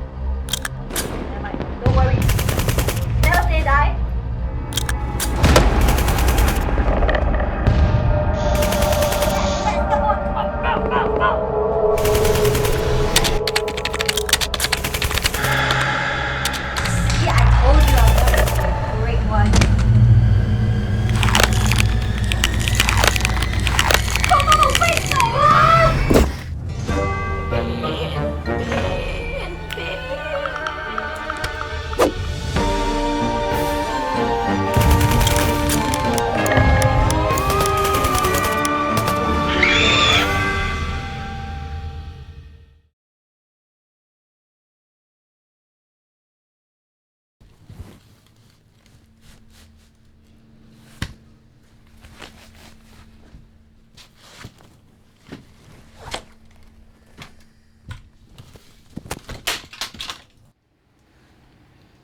Never mind. Don't worry. Never say die. Let's go. Go. See, I told you I was the great one. Go, wait, no!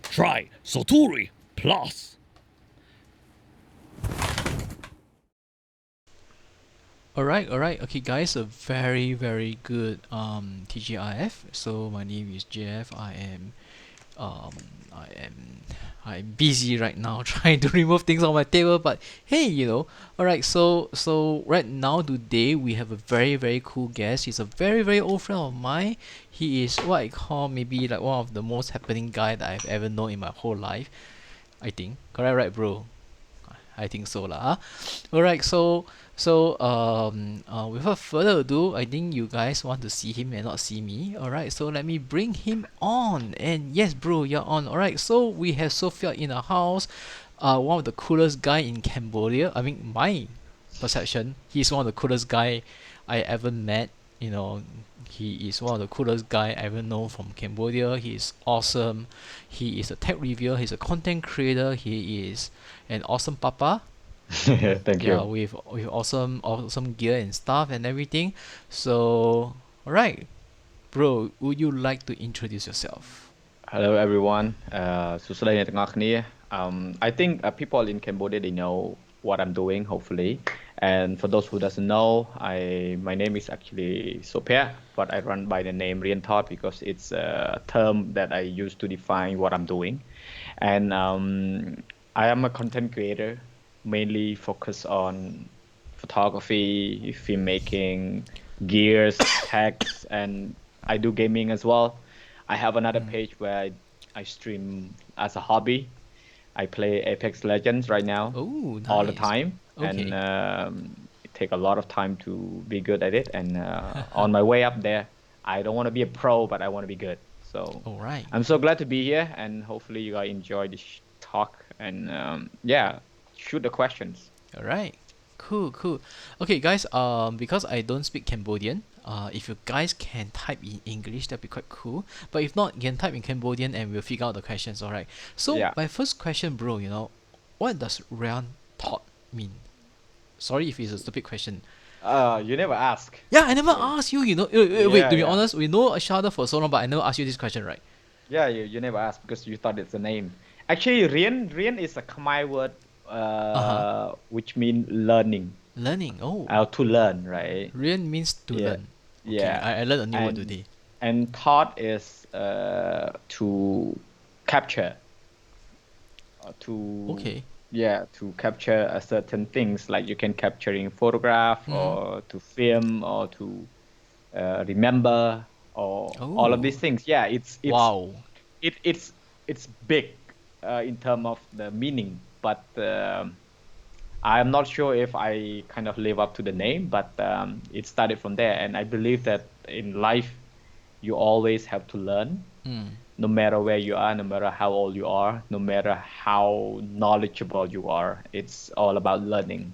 Try Soturi Plus. Alright, okay guys, a very good TGIF. So my name is JF. Um I'm busy right now trying to remove things on my table, but hey, Alright, so right now today we have a very cool guest. He's a very old friend of mine. He is what I call maybe like one of the most happening guy that I've ever known in my whole life. I think. Correct, right, bro? I think so lah. Alright, so without further ado, I think you guys want to see him and not see me. Alright, so let me bring him on. And yes, bro, you're on. Alright, so we have Sophia in our house. One of the coolest guy in Cambodia. I mean, my perception, he's one of the coolest guy I ever met. He is one of the coolest guy I ever know from Cambodia. He is awesome. He is a tech reviewer. He's a content creator. He is an awesome papa. Thank Yeah, you. with awesome gear and stuff and everything. So, alright, bro, would you like to introduce yourself? Hello everyone. I think people in Cambodia, they know what I'm doing, hopefully. And for those who doesn't know, my name is actually Sopheak, but I run by the name Rean Thort because it's a term that I use to define what I'm doing. And I am a content creator, mainly focused on photography, filmmaking, gears, tags, and I do gaming as well. I have another page where I stream as a hobby. I play Apex Legends right now Oh, all the nice. time, and Okay. it take a lot of time to be good at it. And on my way up there, I don't want to be a pro, but I want to be good. So Alright. I'm so glad to be here, and hopefully you guys enjoy this talk. And yeah, shoot the questions. Alright. Cool. Okay, guys, because I don't speak Cambodian, if you guys can type in English, that'd be quite cool. But if not, you can type in Cambodian and we'll figure out the questions, alright? So, Yeah. my first question, bro, what does Rean Thort mean? Sorry if it's a stupid question. You never ask. Yeah, I never asked you, wait, to be Yeah. honest, we know each other for so long, but I never asked you this question, right? Yeah, you never ask because you thought it's a name. Actually, Rian is a Khmer word, Uh-huh. which mean learning. Learning. Oh, To learn, right? Rean means to Yeah. learn. Okay, Yeah. I learned a new word And today. and thought is to capture, to Okay. to capture a certain things, like you can capture in photograph or to film or to remember or all of these Oh, things. Yeah, wow. it's big in terms of the meaning, but I'm not sure if I kind of live up to the name, but it started from there. And I believe that in life, you always have to learn, Mm. no matter where you are, no matter how old you are, no matter how knowledgeable you are. It's all about learning.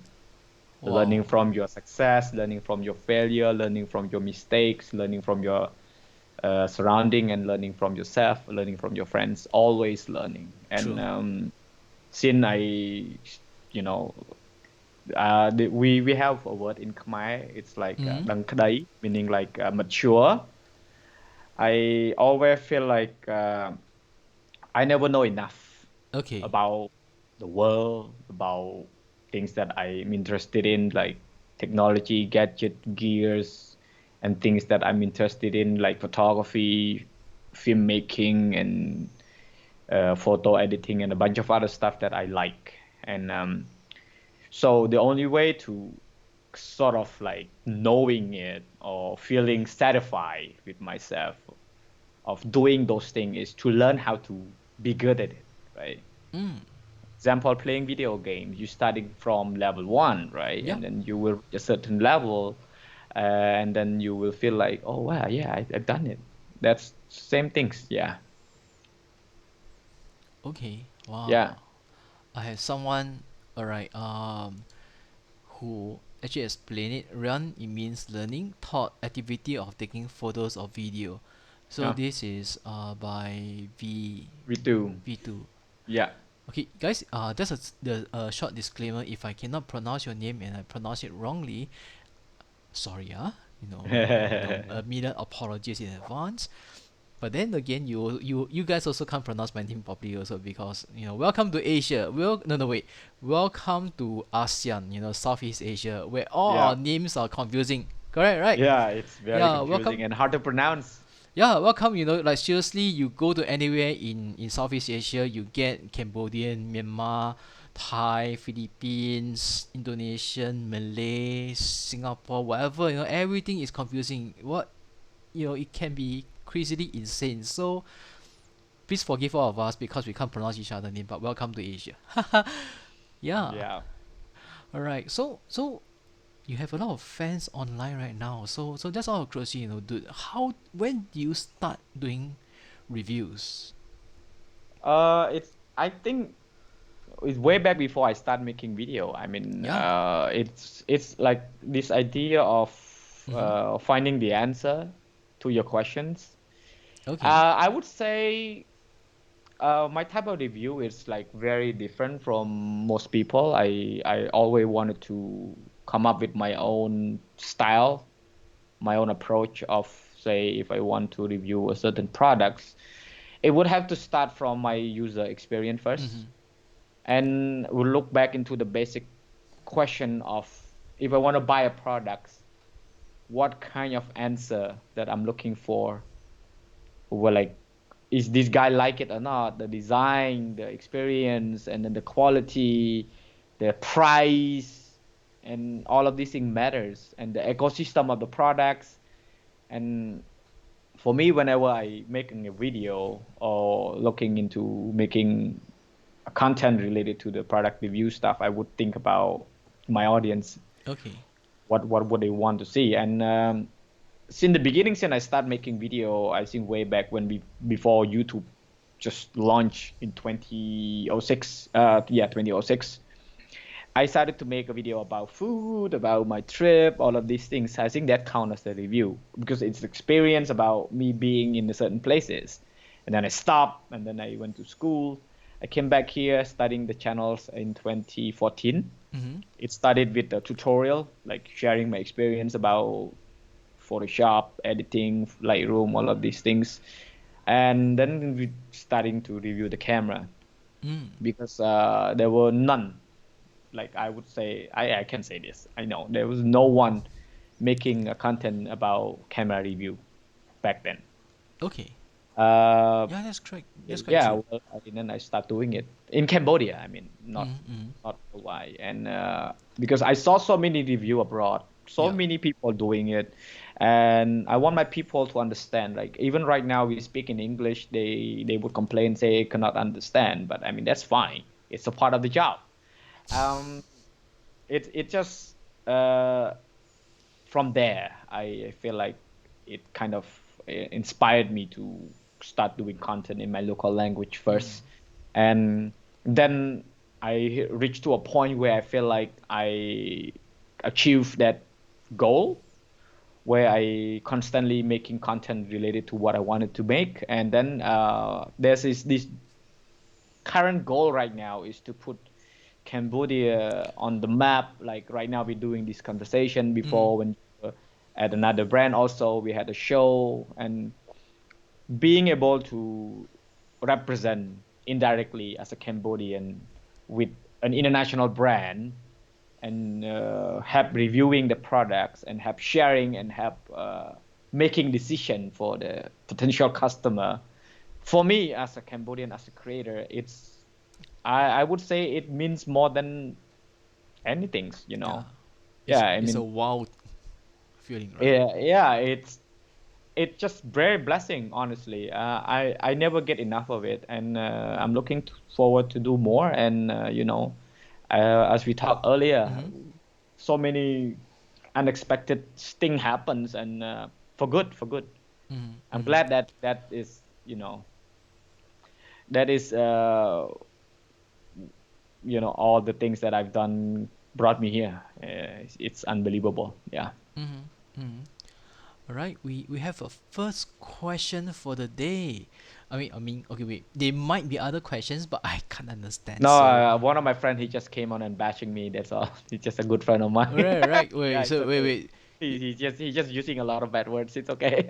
Learning Wow. from your success, learning from your failure, learning from your mistakes, learning from your surrounding, and learning from yourself, learning from your friends. Always learning. And True. since you know, we have a word in Khmer. It's like Mm. "dang kadai," meaning like mature. I always feel like I never know enough Okay. about the world, about things that I'm interested in, like technology, gadget, gears, and things that I'm interested in, like photography, filmmaking, and photo editing, and a bunch of other stuff that I like. And so the only way to sort of like knowing it or feeling satisfied with myself of doing those things is to learn how to be good at it, right? Mm. Example, playing video games, you starting from level 1, right? Yeah. And then you will reach a certain level, and then you will feel like, oh wow, yeah, I've done it. That's same things. Yeah. Okay. Yeah. Wow. I have someone, alright, who actually explain it. Run, it means learning. Thought, activity of taking photos or video. So Yeah. this is by We do. V2. Yeah. Okay, guys, that's a short disclaimer. If I cannot pronounce your name and I pronounce it wrongly, sorry, a million apologies in advance. But then again, you guys also can't pronounce my name properly also, because welcome to Asia. Welcome to ASEAN. Southeast Asia, where all Yeah. our names are confusing. Correct, right? Yeah, it's very Yeah, confusing welcome. and hard to pronounce. Yeah, welcome. Like seriously, you go to anywhere in Southeast Asia, you get Cambodian, Myanmar, Thai, Philippines, Indonesian, Malay, Singapore, whatever. Everything is confusing. It can be crazily insane. So please forgive all of us because we can't pronounce each other's name. But welcome to Asia. Yeah. Yeah. All right. So you have a lot of fans online right now. So that's all curiosity, dude. When do you start doing reviews? It's I think it's way back before I start making video. I mean, Yeah. it's like this idea of Mm-hmm. finding the answer to your questions. Okay. I would say my type of review is like very different from most people. I always wanted to come up with my own style, my own approach of, say, if I want to review a certain products, it would have to start from my user experience first, Mm-hmm. and we'll look back into the basic question of, if I want to buy a product, what kind of answer that I'm looking for. Well, like, is this guy like it or not? The design, the experience, and then the quality, the price, and all of these things matters, and the ecosystem of the products. And for me, whenever I making a video or looking into making a content related to the product review stuff, I would think about my audience, Okay. what would they want to see. And since the beginning, since I started making video, I think way back when before YouTube just launched in 2006, 2006, I started to make a video about food, about my trip, all of these things. I think that counts as a review because it's experience about me being in certain places. And then I stopped, and then I went to school. I came back here studying the channels in 2014. Mm-hmm. It started with a tutorial, like sharing my experience about Photoshop, editing, Lightroom, all of these things. And then we starting to review the camera Mm. because there were none. Like, I would say, I can say this. I know there was no one making a content about camera review back then. Okay. Uh, Yeah, that's correct. That's quite yeah, true. well, and then I start doing it in Cambodia. I mean, not Mm-hmm. not Hawaii, and because I saw so many review abroad, so Yeah. many people doing it, and I want my people to understand. Like, even right now, we speak in English, they would complain, say cannot understand, but I mean that's fine. It's a part of the job. Um, it just uh, from there, I feel like it kind of inspired me to start doing content in my local language Mm. first, and then I reached to a point where I feel like I achieved that goal, where I constantly making content related to what I wanted to make, and then there's this current goal right now is to put Cambodia on the map. Like right now, we're doing this conversation. Mm. Before, when at another brand, also we had a show, and being able to represent indirectly as a Cambodian with an international brand and help reviewing the products and help sharing and help making decision for the potential customer. For me as a Cambodian, as a creator, I would say it means more than anything, you know. It's, Yeah, I it's a mean, wow feeling, right? yeah, it's just very blessing, honestly. I never get enough of it, and I'm looking forward to do more. And as we talked earlier, Mm-hmm. so many unexpected thing happens, and for good, for good. Mm-hmm. I'm Mm-hmm. glad that is, that is all the things that I've done brought me here. It's unbelievable. Yeah. Mm-hmm. Mm-hmm. All right, we have a first question for the day. Okay, wait. There might be other questions, but I can't understand. No, So, one of my friend, he just came on and bashing me. That's all. He's just a good friend of mine. right. Yeah, Wait. it's So, wait, okay. wait. He's just using a lot of bad words. It's okay.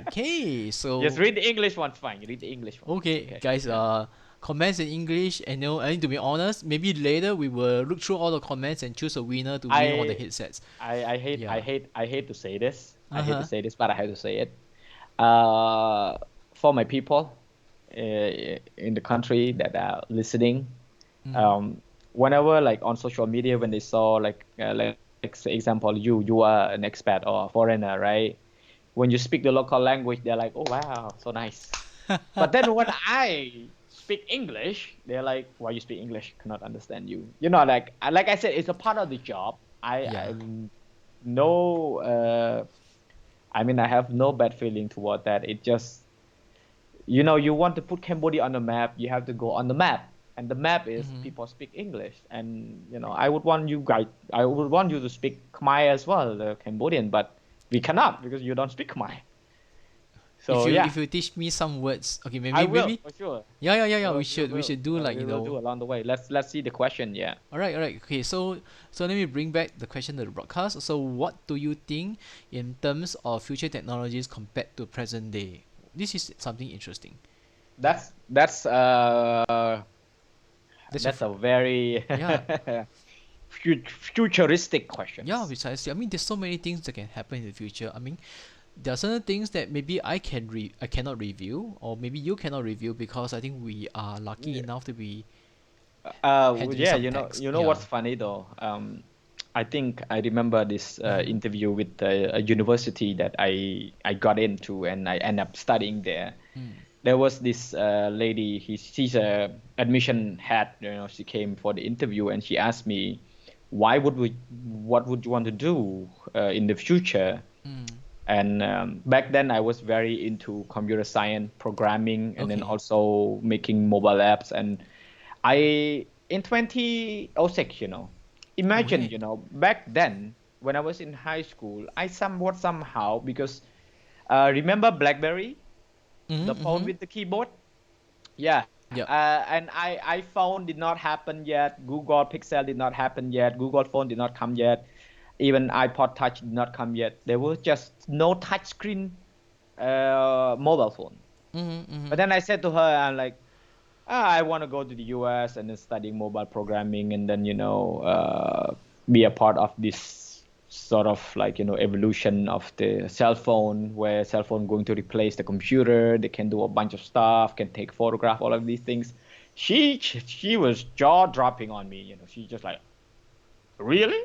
Okay. Just So, read the English one. Fine. Read the English one. It's okay, okay. guys. Yeah. Comments in English, and I need to be honest. Maybe later we will look through all the comments and choose a winner to win all the I headsets. I Yeah. hate I hate to say this. I Uh hate to huh. say this, but I have to say it. Uh, for my people in the country that are listening, Mm-hmm. um, whenever like on social media when they saw like say example, you are an expat or a foreigner, right? When you speak the local language, they're like, oh wow, so nice. But then when I speak English, they're like, why you speak English? Cannot understand you. Like I said, it's a part of the job. Yeah. I'm no I mean, I have no bad feeling toward that. It just, you want to put Cambodia on the map, you have to go on the map. And the map is Mm-hmm. people speak English. And, I would want you to speak Khmer as well, the Cambodian, but we cannot because you don't speak Khmer. If So, you yeah, if you teach me some words, okay, I maybe will maybe. for sure. Yeah. We'll, We we should we will, should do like we will do along the way. Let's see the question. Yeah. All right. Okay. So let me bring back the question to the broadcast. So what do you think in terms of future technologies compared to present day? This is something interesting. That's That's your that's a very yeah. futuristic Yeah, questions. precisely. I mean, there's so many things that can happen in the future. I mean, there are certain things that maybe I cannot review, or maybe you cannot review because I think we are lucky enough to be handling Yeah, some you know, text. you know Yeah. what's funny though? I think I remember this Mm-hmm. interview with a university that I got into, and I end up studying there. Mm. There was this lady. She's a admission head. She came for the interview, and she asked me, what would you want to do in the future? Mm. And back then, I was very into computer science, programming, and then Okay. also making mobile apps. And I, in 2006, Oh imagine, yeah. back then when I was in high school, I somewhat somehow, because remember BlackBerry, the Mm-hmm. phone Mm-hmm. with the keyboard? Yeah. Yep. And iPhone did not happen yet. Google Pixel did not happen yet. Google Phone did not come yet. Even iPod Touch did not come yet. There was just no touchscreen mobile phone. Mm-hmm. But Mm-hmm. then I said to her, I'm like, I want to go to the US and then study mobile programming, and then, be a part of this sort of like, evolution of the cell phone, where cell phone going to replace the computer. They can do a bunch of stuff, can take photograph, all of these things. She was jaw dropping on me. She's just like, really?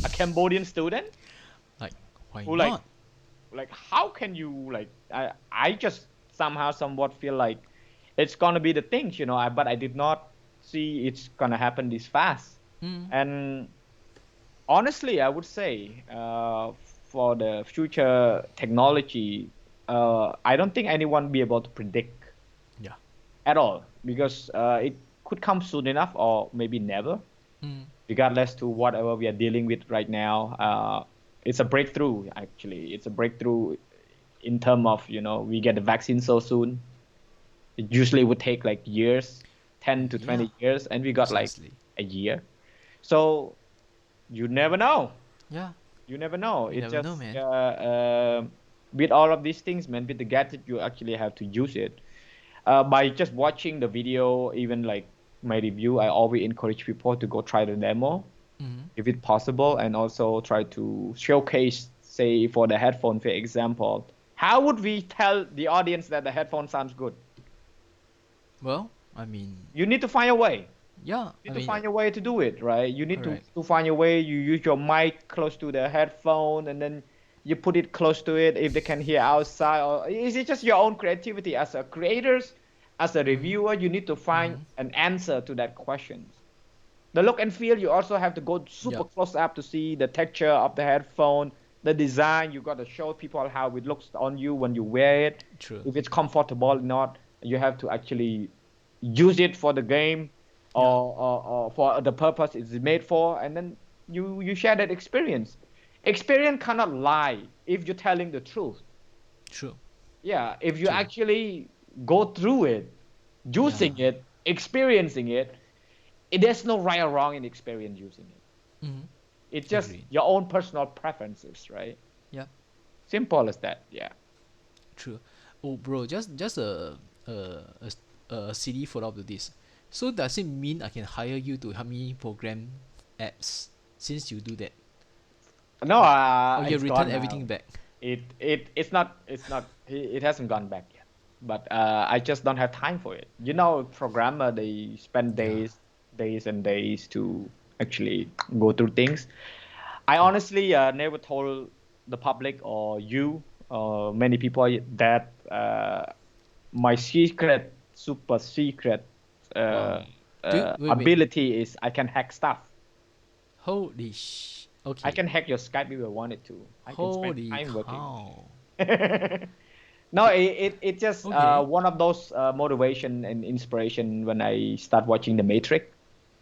A Cambodian student Like, why who not? how can you I just somehow somewhat feel like it's gonna be the things, but I did not see it's gonna happen this fast. Mm. And honestly, I would say for the future technology, I don't think anyone be able to predict Yeah. at all, because it could come soon enough or maybe never, Mm. regardless to whatever we are dealing with right now. It's a breakthrough, actually. It's a breakthrough in terms of, we get the vaccine so soon. It usually would take like years, 10 to Yeah. 20 years, and we got like Precisely. a year. So you never know. Yeah. You never know. You It never know, just man. with all of these things, man, with the gadget, you actually have to use it. By just watching the video, even like my review, I always encourage people to go try the demo Mm-hmm. if it's possible, and also try to showcase, say, for the headphone, for example. How would we tell the audience that the headphone sounds good? Well, I mean, You need to find a way. yeah, You I need to mean, find a way to do it, right? You need correct. to find a way. You use your mic close to the headphone, and then you put it close to it if they can hear outside. Or is it just your own creativity as a creators, as a Mm-hmm. reviewer? You need to find Mm-hmm. an answer to that question. The look and feel, you also have to go super Yep. close up to see the texture of the headphone, the design. You got to show people how it looks on you when you wear it, True. if it's comfortable or not. You have to actually use it for the game, Yeah. or for the purpose it's made for, and then you share that experience. Experience cannot lie if you're telling the truth. True. Yeah, if you True. actually go through it, Yeah. using it, experiencing it, there's no right or wrong in experience using it. Mm-hmm. It's just Agreed. your own personal preferences, right? Yeah. Simple as that. Yeah. True. Oh, bro, just a silly follow-up to this. So does it mean I can hire you to help me program apps since you do that, No, or you it's return gone everything now. back? It's not it hasn't gone back yet. But I just don't have time for it. Programmer, they spend Yeah. days and days to actually go through things. I Okay. honestly never told the public or you or many people that my secret, super secret Wow. Dude, wait, wait. ability is I can hack stuff. Holy I Okay. can hack your Skype if I wanted to. I can spend Holy time working on cow. it. No, Okay. it just Okay. one of those motivation and inspiration when I start watching The Matrix.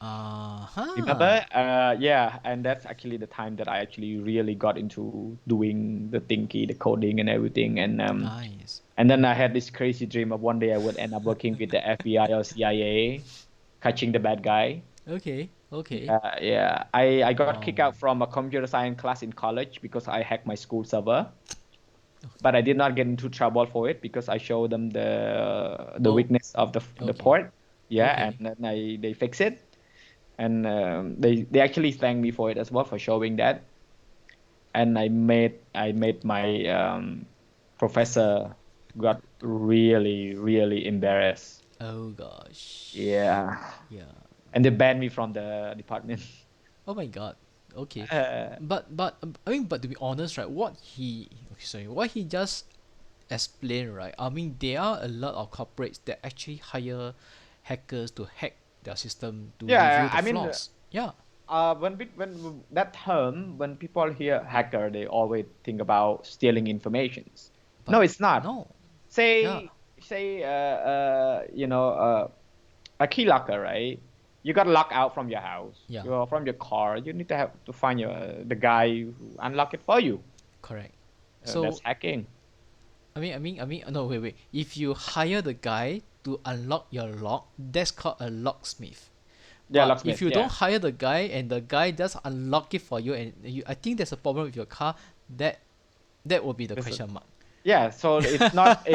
Uh-huh. Remember? Yeah, and that's actually the time that I actually really got into doing the thinking, the coding, and everything. Nice. And then I had this crazy dream of one day I would end up working with the FBI or CIA, catching the bad guy. Okay. Okay. Yeah. I got kicked Wow. out from a computer science class in college because I hacked my school server. But I did not get into trouble for it because I showed them the Oh, weakness of the okay. port. Yeah, and Okay. then they fix it, and they actually thanked me for it as well for showing that. And I made my professor got really embarrassed. Oh gosh. Yeah, Yeah. and they banned me from the department. Oh my god. Okay. Uh, But I mean, but to be honest, right? What he just explained, right? I mean, there are a lot of corporates that actually hire hackers to hack their system to reveal yeah, the I mean, flaws. Yeah. when that term, when people hear hacker, they always think about stealing informations. No, But it's not. no. Yeah. Say a key locker, right? You got locked out from your house, Yeah. you're from your car. You need to have to find the guy who unlock it for you. Correct. That's So hacking. no, wait. If you hire the guy to unlock your lock, that's called a locksmith. Yeah, But if locksmith. you don't Yeah, hire the guy and the guy does unlock it for you, and I think there's a problem with your car, that that will be the this is, question mark. yeah. So it's not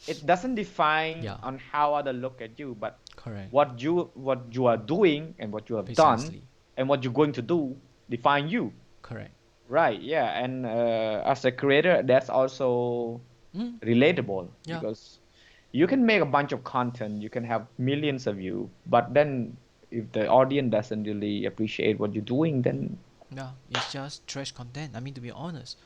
it doesn't define Yeah, on how others look at you, but correct. what you are doing and what you have done Precisely. and what you're going to do define you. Correct. Right, yeah, and as a creator, that's also Mm, relatable yeah, because you can make a bunch of content, you can have millions of views, but then if the audience doesn't really appreciate what you're doing, then yeah. It's just trash content. I mean, to be honest.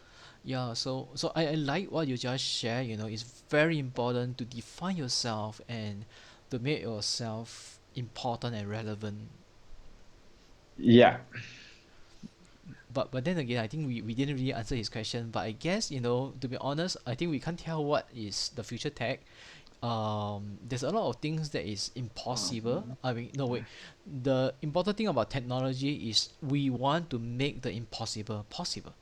Yeah, so I like what you just shared. It's very important to define yourself and to make yourself important and relevant. yeah, But then again, I think we didn't really answer his question. But I guess, to be honest, I think we can't tell what is the future tech. There's a lot of things that is impossible. I mean, no, wait. The important thing about technology is we want to make the impossible possible.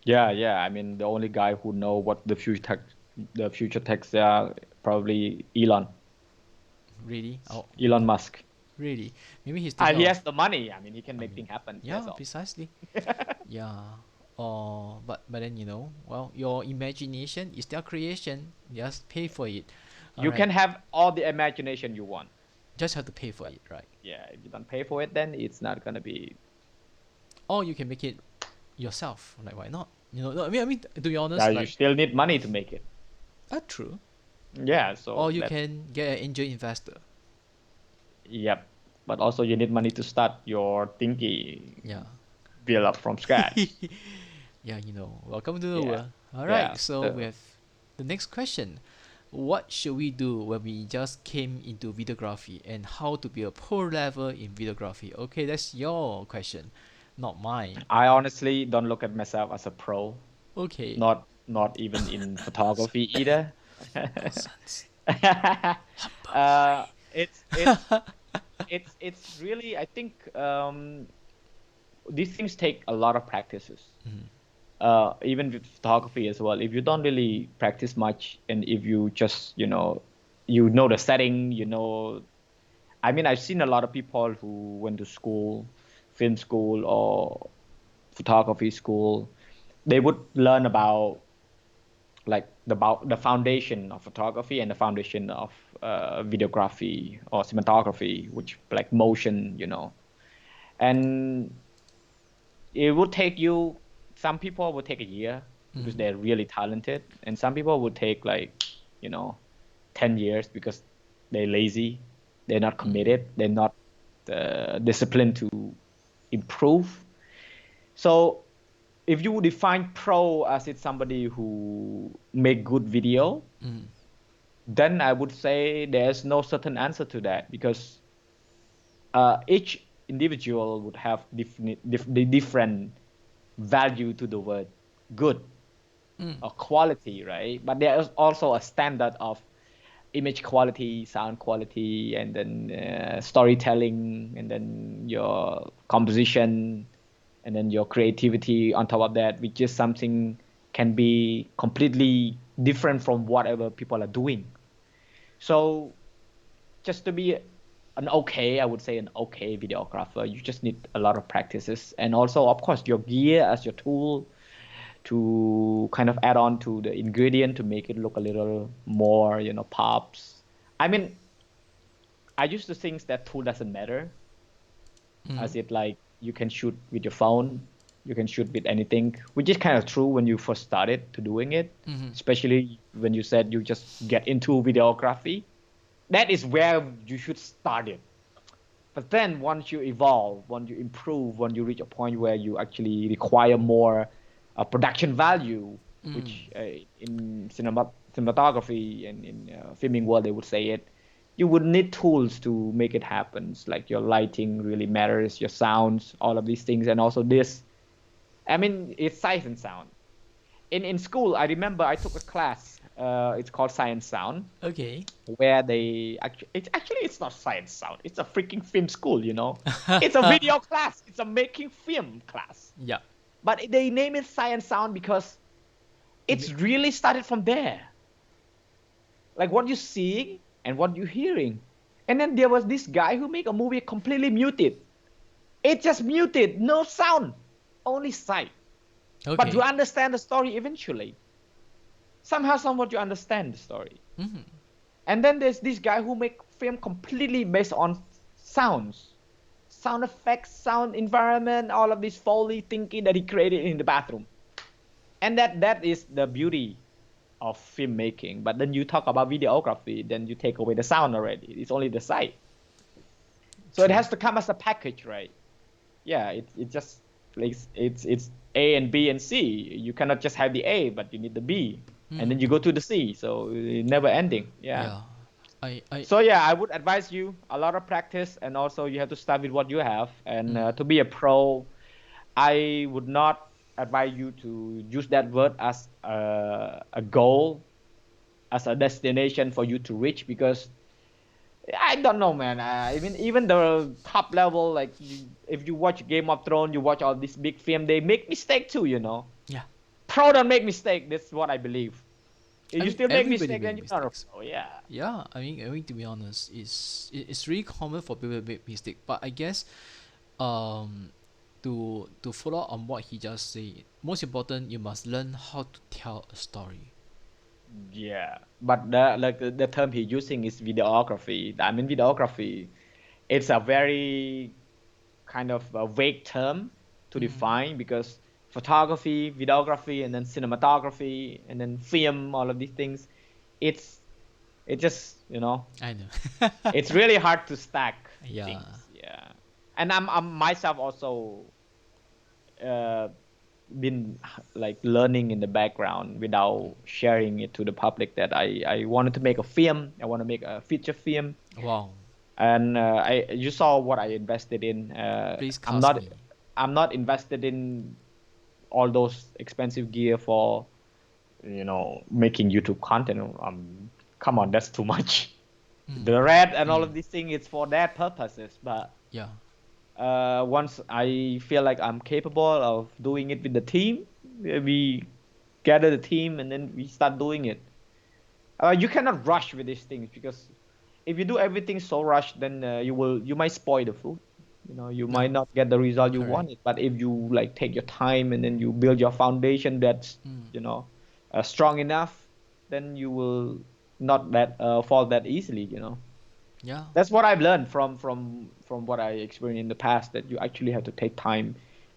yeah. I mean, the only guy who know what the future techs are probably Really? Oh, Elon Musk. really? Maybe he's thinking He of. has the money. I mean, he can I make mean, things happen. That's yeah, all. precisely. Yeah. or but then well, your imagination is their creation. Just pay for it. All You right, can have all the imagination you want, just have to pay for but it, right? yeah, if you don't pay for it, then it's not gonna be. Or you can make it yourself. Like, why not? No, I mean, to be honest, You like, still need money to make it. that's true. Yeah, Or so you that. can get an angel investor. Yep. But also you need money to start your thinking Yeah. build up from scratch. Yeah, welcome to the Yeah. world. All right, Yeah. so we So have the next question. What should we do when we just came into videography, and how to be a pro level in videography? Okay, that's your question, not mine. I honestly don't look at myself as a pro, Okay. not even in photography either. Nonsense. uh, it's really, I think, these things take a lot of practices. Mhm. Even with photography as well. If you don't really practice much, and if you just you know the setting, I mean, I've seen a lot of people who went to school, film school or photography school. They would learn about like about the foundation of photography and the foundation of videography or cinematography, which like motion, and it would take you. Some people would take a year because Mhm. they're really talented, and some people would take like you know 10 years because they're lazy, they're not Mhm. committed, they're not disciplined to improve. So if you define pro as it's somebody who make good video, Mhm. then I would say there's no certain answer to that, because each individual would have different value to the word good Mm. or quality, right? But there is also a standard of image quality, sound quality, and then storytelling, and then your composition, and then your creativity on top of that, which is something can be completely different from whatever people are doing. So just to be an okay, I would say an okay videographer, you just need a lot of practices, and also, of course, your gear as your tool to kind of add on to the ingredient to make it look a little more, pops. I mean, I used to think that tool doesn't matter, as Mhm. it like you can shoot with your phone, you can shoot with anything, which is kind of true when you first started to doing it, Mhm. especially when you said you just get into videography. That is where you should start it. But then once you evolve, once you improve, once you reach a point where you actually require more production value, Mm. which in cinematography and in filming world they would say it, you would need tools to make it happen. It's like your lighting really matters, your sounds, all of these things, and also this. I mean, it's sight and sound. In school, I remember I took a class. It's called Science Sound, Okay. where they actually it's not science sound, it's a freaking film school, it's a video class, it's a making film class, Yeah. but they name it science sound because It it's really started from there, like what you're seeing and what you're hearing. And then there was this guy who made a movie completely muted. It just muted, no sound, only sight, but you okay. understand the story eventually. Somehow somewhat you understand the story. Mhm. And then there's this guy who make film completely based on sounds, sound effects, sound environment, all of this Foley thinking that he created in the bathroom. And that is the beauty of filmmaking. But then you talk about videography, then you take away the sound already. It's only the sight. So it True. has to come as a package, right? Yeah, it just like it's A and B and C. You cannot just have the A, but you need the B, and then Mhm. you go to the C. So never ending. Yeah. Yeah. I. So yeah, I would advise you a lot of practice, and also you have to start with what you have. And Mm. to be a pro, I would not advise you to use that word as a goal, as a destination for you to reach, because I don't know, man. I mean, even the top level, like if you watch Game of Thrones, you watch all this big film, they make mistake too. Yeah. Pro don't make mistake. That's what I believe. If I you mean, still make everybody mistake, make then you're not a mistakes. pro. Yeah. Yeah. I mean, to be honest, it's really common for people to make mistake. But I guess, um, to follow on what he just said, most important, you must learn how to tell a story. Yeah, but the term he's using is videography. I mean, videography, it's a very kind of a vague term to define because photography, videography, and then cinematography, and then film, all of these things, it's it just I know. it's really hard to stack Yeah. things. Yeah, and I'm myself also uh, been like learning in the background without sharing it to the public that I wanted to make a film. I want to make a feature film, Wow. and you saw what I invested in. Please I'm cast not me. I'm not invested in all those expensive gear for making YouTube content. Come on, that's too much. The red and all of these things, it's for that purposes, but Yeah. once I feel like I'm capable of doing it with the team, we gather the team and then we start doing it. You cannot rush with these things because if you do everything so rushed, then you might spoil the fruit. You No. might not get the result you Correct. wanted. But if you like take your time and then you build your foundation that's strong enough, then you will not that fall that easily. Yeah. That's what I've learned from what I experienced in the past, that you actually have to take time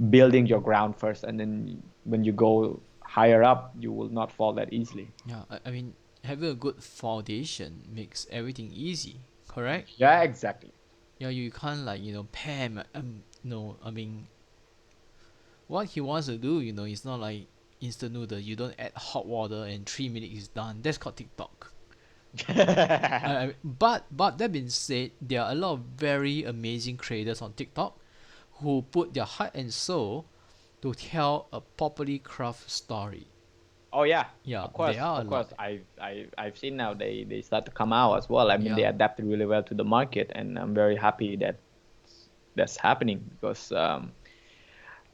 building your ground first, and then when you go higher up, you will not fall that easily. Yeah. I mean, having a good foundation makes everything easy. Correct. Yeah, exactly. Yeah. You can't like Pam. No. I mean, what he wants to do, it's not like instant noodle. You don't add hot water and 3 minutes is done. That's called TikTok. But that being said, there are a lot of very amazing creators on TikTok who put their heart and soul to tell a properly craft story. Oh yeah, Yeah, of course, there are a of course. lot. I've seen now they start to come out as well. I mean, they Yeah. adapted really well to the market, and I'm very happy that that's happening because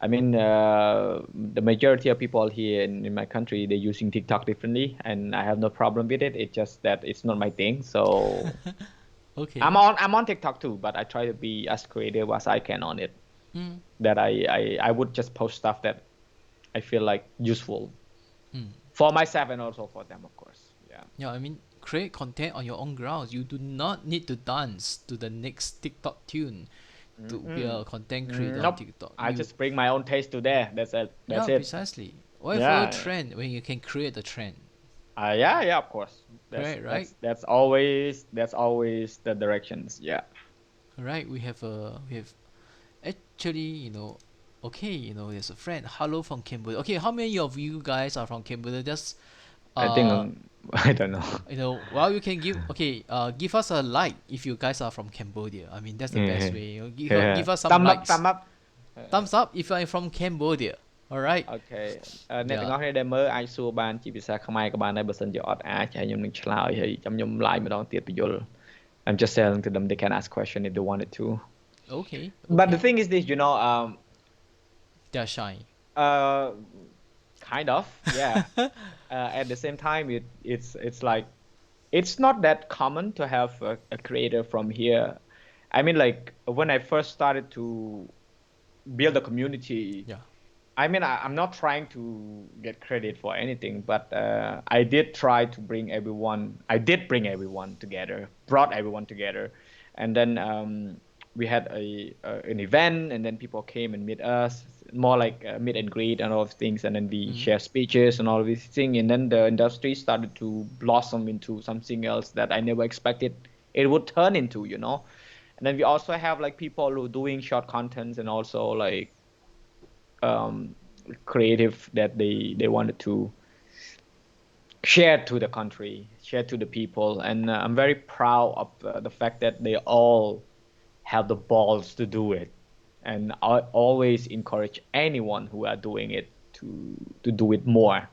I mean, the majority of people here in my country, they're using TikTok differently, and I have no problem with it. It's just that it's not my thing. So Okay. I'm on TikTok too, but I try to be as creative as I can on it. Mm, That I would just post stuff that I feel like useful mm. for myself and also for them, of course. Yeah. Yeah, I mean, create content on your own grounds. You do not need to dance to the next TikTok tune to be a content creator on Nope. TikTok. I just bring my own taste to there. That's it. Yeah, That's it. precisely. Why follow Yeah. trend when you can create the trend? Yeah, of course. That's Correct, right? that's that's always the directions. Yeah. Right. We have actually, okay, there's a friend. Hello from Cambodia. Okay, how many of you guys are from Cambodia? Just I think uh, I don't know. well, you can give us a like if you guys are from Cambodia. I mean, that's the best Yeah. way. Give Yeah. us some Thumb up, likes. thumb up. Thumbs up if you are from Cambodia. All right. អូខេអ្នកទាំង Yeah. អស់គ្នាដែលមើលអាចសួរបានជាភាសាខ្មែរក៏បានដែរបើសិនជាអត់អាចហើយខ្ញុំនឹងឆ្លើយហើយចាំខ្ញុំ live ម្ដងទៀតបញ្យល់ I'm just telling to them they can ask question if they wanted to. Okay. But the Okay. thing is this, They're shy. uh kind of, yeah. At the same time, it's like it's not that common to have a creator from here. I mean, like when I first started to build a community, Yeah. I mean, I'm not trying to get credit for anything, but I did try to bring everyone. I did bring everyone together, brought everyone together, and then we had an event, and then people came and meet us, more like meet and greet and all of things, and then we share speeches and all of these things, and then the industry started to blossom into something else that I never expected it would turn into. And then we also have like people who are doing short contents and also like um, creative that they wanted to share to the country, share to the people, and I'm very proud of the fact that they all have the balls to do it, and I always encourage anyone who are doing it to do it more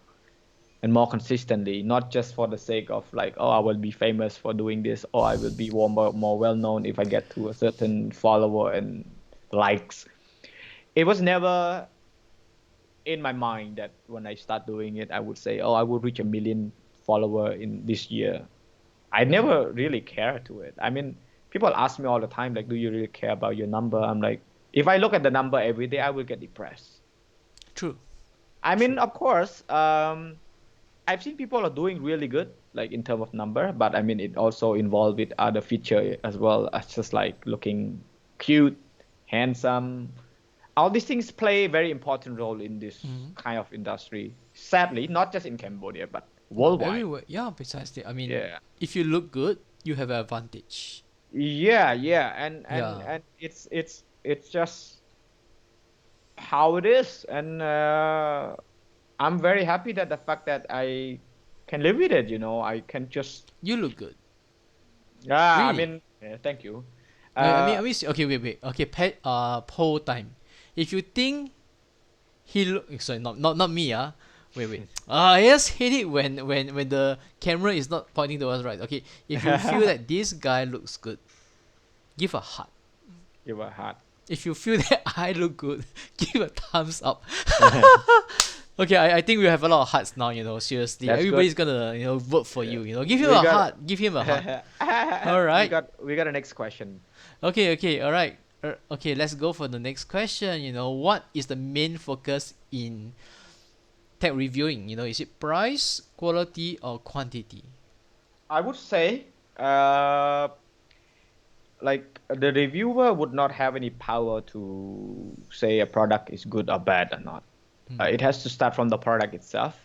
and more consistently, not just for the sake of like, oh, I will be famous for doing this, or I will be more well known if I get to a certain follower and likes. It was never in my mind that when I start doing it, I would say, oh, I will reach 1 million follower in this year. I never really care to it. I mean, people ask me all the time, like, do you really care about your number? I'm like, If I look at the number every day, I will get depressed. True. I mean, of course, I've seen people are doing really good, like in terms of number, but I mean, it also involved with other feature as well, as just like looking cute, handsome. All these things play a very important role in this kind of industry. Sadly, not just in Cambodia, but worldwide. Everywhere. Yeah, precisely. I mean, Yeah. if you look good, you have an advantage. Yeah, yeah, Yeah. and it's just how it is, and I'm very happy that the fact that I can live with it. I can just You look good. I Really. mean, yeah, thank you. Okay, wait. Okay, poll time. If you think he look, sorry, not me, wait. I just hate it when the camera is not pointing to us, right? Okay, if you feel that this guy looks good, give a heart. Give a heart. If you feel that I look good, give a thumbs up. Okay, I think we have a lot of hearts now, seriously. That's Everybody's good. gonna, vote for you, Give him We a got- heart. Give him a heart. All right. We got a next question. Okay, all right. Okay, let's go for the next question. What is the main focus in tech reviewing? Is it price, quality, or quantity? I would say, like the reviewer would not have any power to say a product is good or bad or not. It has to start from the product itself,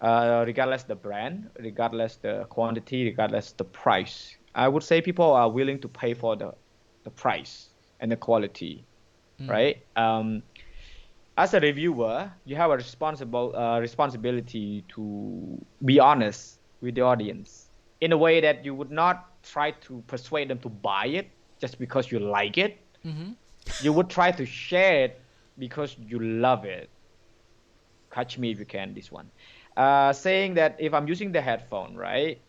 regardless the brand, regardless the quantity, regardless the price. I would say people are willing to pay for the price and the quality, right? As a reviewer, you have a responsibility to be honest with the audience in a way that you would not try to persuade them to buy it just because you like it. You would try to share it because you love it. Catch me if you can, this one. Saying that if I'm using the headphone, right?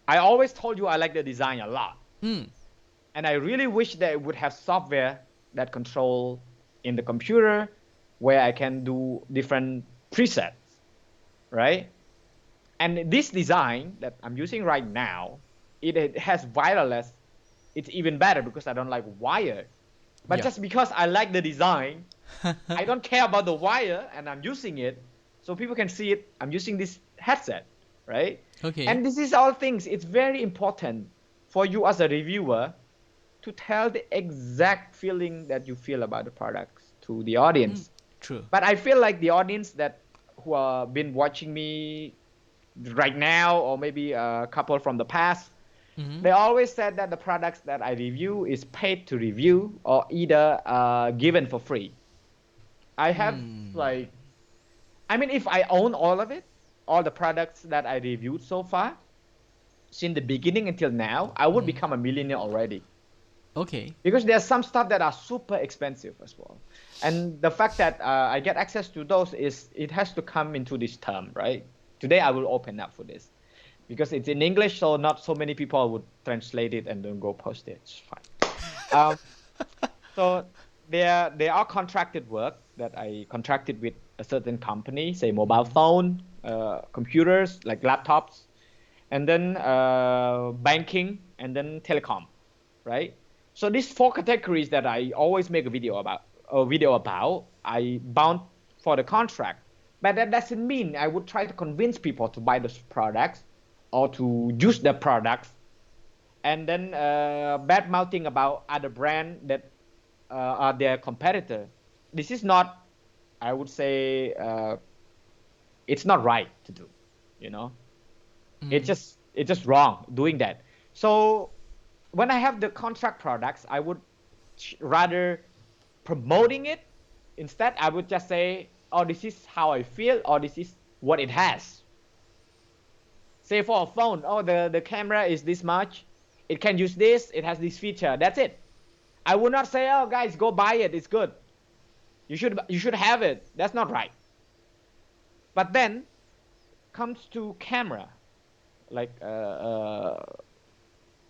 I always told you I like the design a lot. And I really wish that it would have software that control in the computer where I can do different presets, right? And this design that I'm using right now, it has wireless. It's even better because I don't like wire. But Yeah. just because I like the design, I don't care about the wire and I'm using it. So people can see it. I'm using this headset, right? Okay. And this is all things. It's very important for you as a reviewer to tell the exact feeling that you feel about the products to the audience. True. But I feel like the audience that who have been watching me right now, or maybe a couple from the past, they always said that the products that I review is paid to review or either given for free. I have like, I mean, if I own all of it, all the products that I reviewed so far, since the beginning until now, I would become a millionaire already. Okay. Because there's some stuff that are super expensive as well. And the fact that I get access to those is, it has to come into this term, right? Today I will open up for this. Because it's in English, so not so many people would translate it and then go post it. It's fine. So there are contracted work that I contracted with a certain company, say mobile phone, computers, like laptops, and then banking, and then telecom, right? So these four categories that I always make a video about, I bound for the contract. But that doesn't mean I would try to convince people to buy those products or to use the products, and then bad mouthing about other brands that are their competitor. This is not, I would say, it's not right to do. It's just wrong doing that. So when I have the contract products, I would rather promoting it. Instead, I would just say, oh, this is how I feel, or this is what it has. Say for a phone, oh, the camera is this much. It can use this. It has this feature. That's it. I would not say, oh, guys, go buy it. It's good. You should have it. That's not right. But then comes to camera, like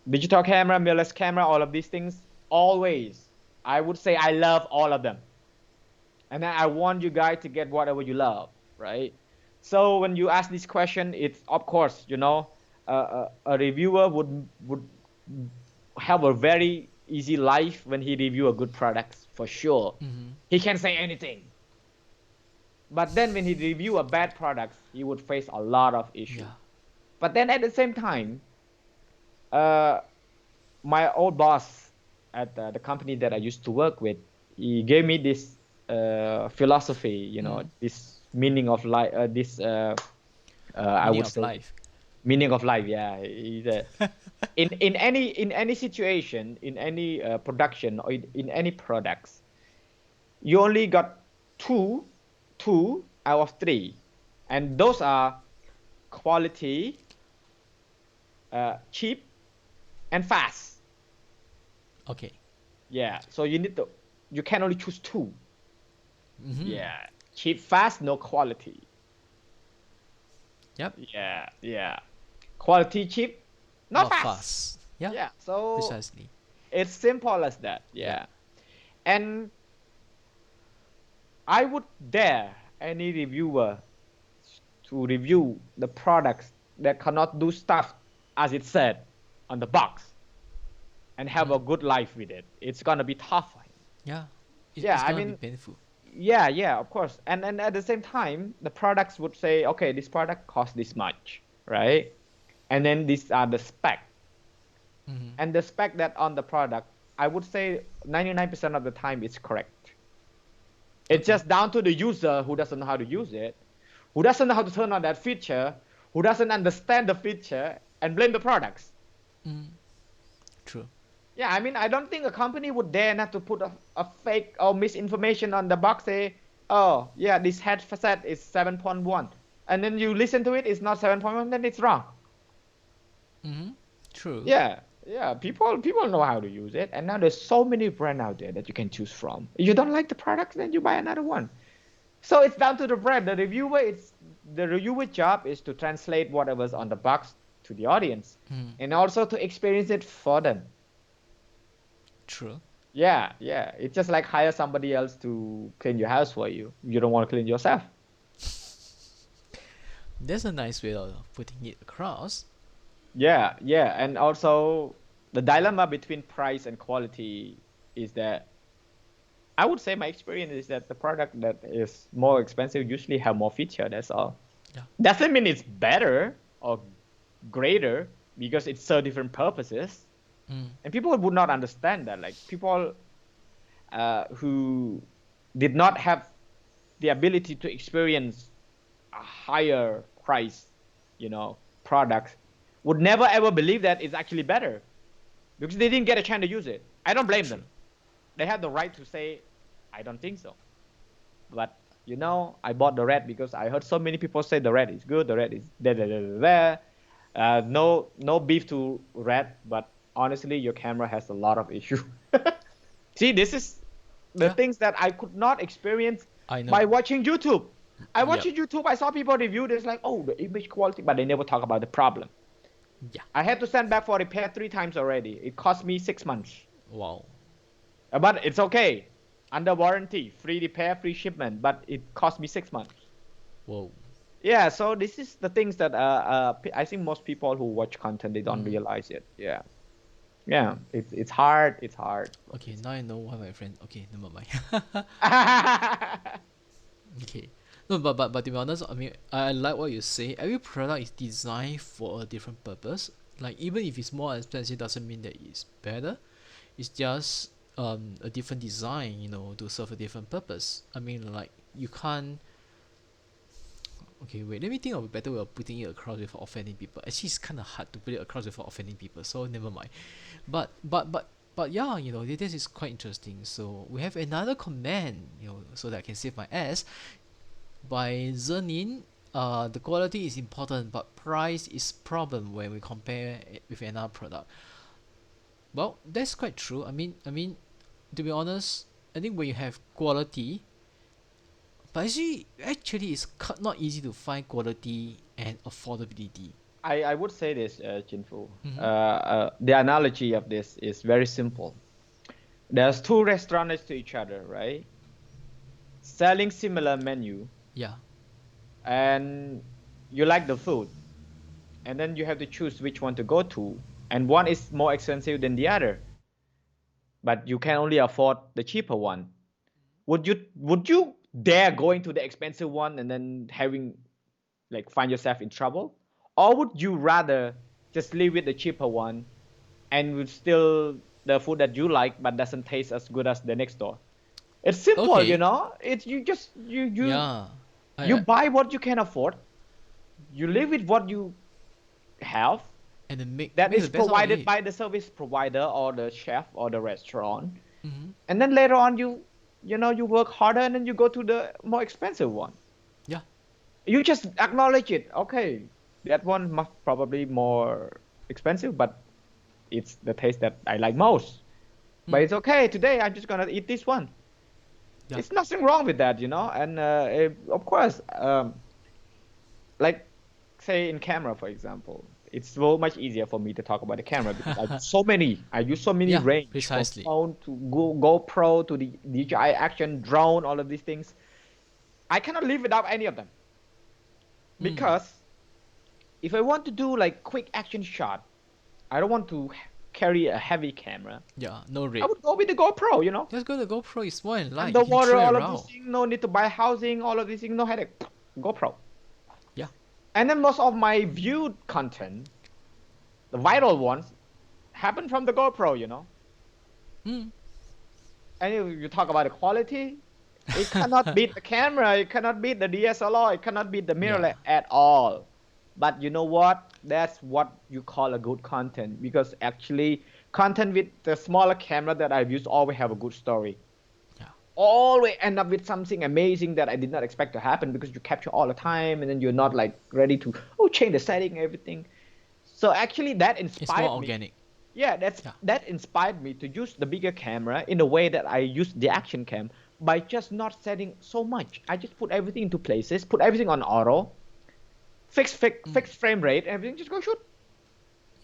digital camera, mirrorless camera, all of these things. Always, I would say I love all of them. And then I want you guys to get whatever you love, right? So when you ask this question, it's of course, a reviewer would have a very easy life when he review a good product for sure. He can say anything. But then when he review a bad product, he would face a lot of issues. Yeah. But then at the same time, my old boss at the company that I used to work with, he gave me this philosophy, you know, this meaning of life, I Meaning would of say life. meaning of life. Yeah, in any situation, in any production or in any products, you only got two out of three, and those are quality, cheap, and fast. Okay. Yeah, so you can only choose two. Yeah, cheap, fast, no quality. Yep. Yeah, quality, cheap, not Not fast. fast. Yeah. Yeah, so Precisely. it's simple as that. Yeah, and I would dare any reviewer to review the products that cannot do stuff as it said on the box and have a good life with it. It's gonna be tough for him. Yeah. Yeah, It's I gonna be mean, painful. yeah, of course. And at the same time, the products would say, okay, this product costs this much, right? And then these are the spec. And the spec that on the product, I would say 99% of the time it's correct. It's just down to the user who doesn't know how to use it, who doesn't know how to turn on that feature, who doesn't understand the feature, and blame the products. True. Yeah, I mean, I don't think a company would dare not to put a fake or misinformation on the box, say, oh, yeah, this headset is 7.1. And then you listen to it, it's not 7.1, then it's wrong. True. Yeah, people know how to use it. And now there's so many brands out there that you can choose from. If you don't like the product, then you buy another one. So it's down to the brand. The reviewer job is to translate whatever's on the box to the audience and also to experience it for them. True. Yeah. It's just like hire somebody else to clean your house for you. You don't want to clean yourself. That's a nice way of putting it across. Yeah. And also the dilemma between price and quality is that I would say my experience is that the product that is more expensive usually have more feature. That's all. Yeah. Doesn't mean it's better or greater because it serves different purposes. And people would not understand that. Like people who did not have the ability to experience a higher price, products would never ever believe that it's actually better because they didn't get a chance to use it. I don't blame them. They have the right to say, I don't think so. But, I bought the red because I heard so many people say the red is good, the red is there. No beef to red, but honestly, your camera has a lot of issue. See, this is the things that I could not experience by watching YouTube. I watched YouTube, I saw people review this like, oh, the image quality, but they never talk about the problem. Yeah. I had to send back for repair 3 times already. It cost me 6 months. Wow. But it's okay. Under warranty, free repair, free shipment, but it cost me 6 months. Whoa. Yeah, so this is the things that I think most people who watch content, they don't realize it. Yeah, it's hard. It's hard. Okay, now I know why my friend. Okay, never mind. Okay. No, but to be honest, I mean, I like what you say. Every product is designed for a different purpose. Like even if it's more expensive, doesn't mean that it's better. It's just a different design, to serve a different purpose. I mean, like you can't. Okay, wait. Let me think of a better way of putting it across without offending people. Actually, it's kind of hard to put it across without offending people. So never mind. But yeah, this is quite interesting. So we have another comment, so that I can save my ass. By Zenin, the quality is important, but price is problem when we compare it with another product. Well, that's quite true. I mean, to be honest, I think when you have quality, but actually, it's not easy to find quality and affordability. I would say this, Jinfu. The analogy of this is very simple. There's 2 restaurants next to each other, right? Selling similar menu. Yeah. And you like the food. And then you have to choose which one to go to. And one is more expensive than the other. but you can only afford the cheaper one. Would you dare going to the expensive one and then having like find yourself in trouble, or would you rather just live with the cheaper one and with still the food that you like but doesn't taste as good as the next door? It's simple, Okay. you know. It's you just Yeah. you buy what you can afford, you live with what you have And then that make is the best out of provided it. by the service provider or the chef or the restaurant, Mm-hmm. and then later on you work harder and then you go to the more expensive one. Yeah. You just acknowledge it. Okay, that one must probably more expensive, but it's the taste that I like most. But Mm. it's okay. Today I'm just gonna eat this one. Yeah. It's nothing wrong with that, you know. And of course, like say in camera, for example, it's so much easier for me to talk about the camera because I use so many Yeah. range from Precisely. phone to GoPro to the DJI action drone, all of these things. I cannot live without any of them Mm. because if I want to do like quick action shot, I don't want to carry a heavy camera. Yeah. No I rate. would go with the GoPro, you know. Just go to GoPro. It's more than light. You can Underwater, trail all of these around. things, no need to buy housing, all of these things, no headache. GoPro. Yeah. And then most of my viewed content, the viral ones, happen from the GoPro, you know. Mm. And you talk about the quality, it cannot beat the camera, it cannot beat the DSLR, it cannot beat the Yeah. mirrorless at all. But you know what? That's what you call a good content because actually content with the smaller camera that I've used always have a good story. Yeah. Always end up with something amazing that I did not expect to happen because you capture all the time and then you're not like ready to change the setting and everything. So actually that It's more inspired me. organic. Yeah, Yeah. that inspired me to use the bigger camera in the way that I use the action cam by just not setting so much. I just put everything into places, put everything on auto, fixed frame rate, everything just go shoot.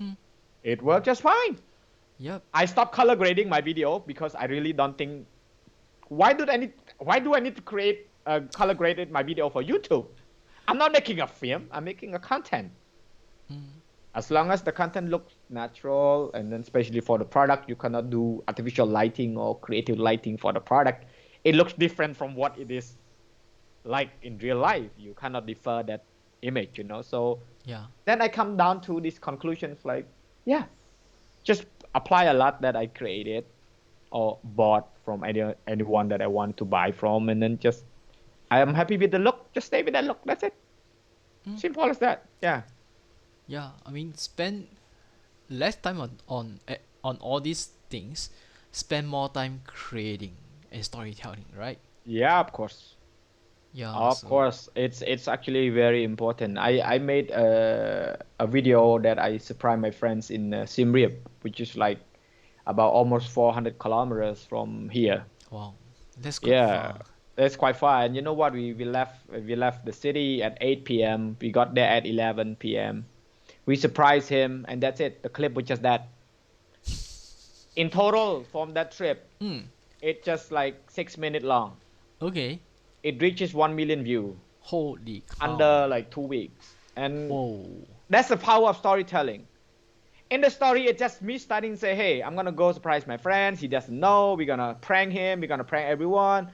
Mm. It worked just fine. Yep. I stopped color grading my video because I really don't think why do I need to create a color graded my video for YouTube? I'm not making a film, I'm making a content. Mm. As long as the content looks natural, and then especially for the product, you cannot do artificial lighting or creative lighting for the product. It looks different from what it is like in real life. You cannot defer that image, you know. So Yeah. then I come down to these conclusions like, yeah, just apply a lot that I created or bought from anyone that I want to buy from, and then just I am happy with the look. Just stay with that look. That's it. Mm. Simple as that. Yeah. Yeah. I mean, spend less time on all these things. Spend more time creating and storytelling, right? Yeah, of course. Yeah. Of So. course, it's actually very important. I made a video that I surprised my friends in Siem Reap, which is like about almost 400 kilometers from here. Wow. That's quite Yeah, far. that's quite far. And you know what? We left the city at 8 p.m. We got there at 11 p.m. We surprised him, and that's it. The clip was just that. In total, from that trip, Mm. it's just like 6 minutes long. Okay. It reaches 1 million view Holy cow. under like 2 weeks, and Whoa. that's the power of storytelling. In the story, it's just me starting to say, hey, I'm gonna go surprise my friends. He doesn't know. We're gonna prank him. We're gonna prank everyone,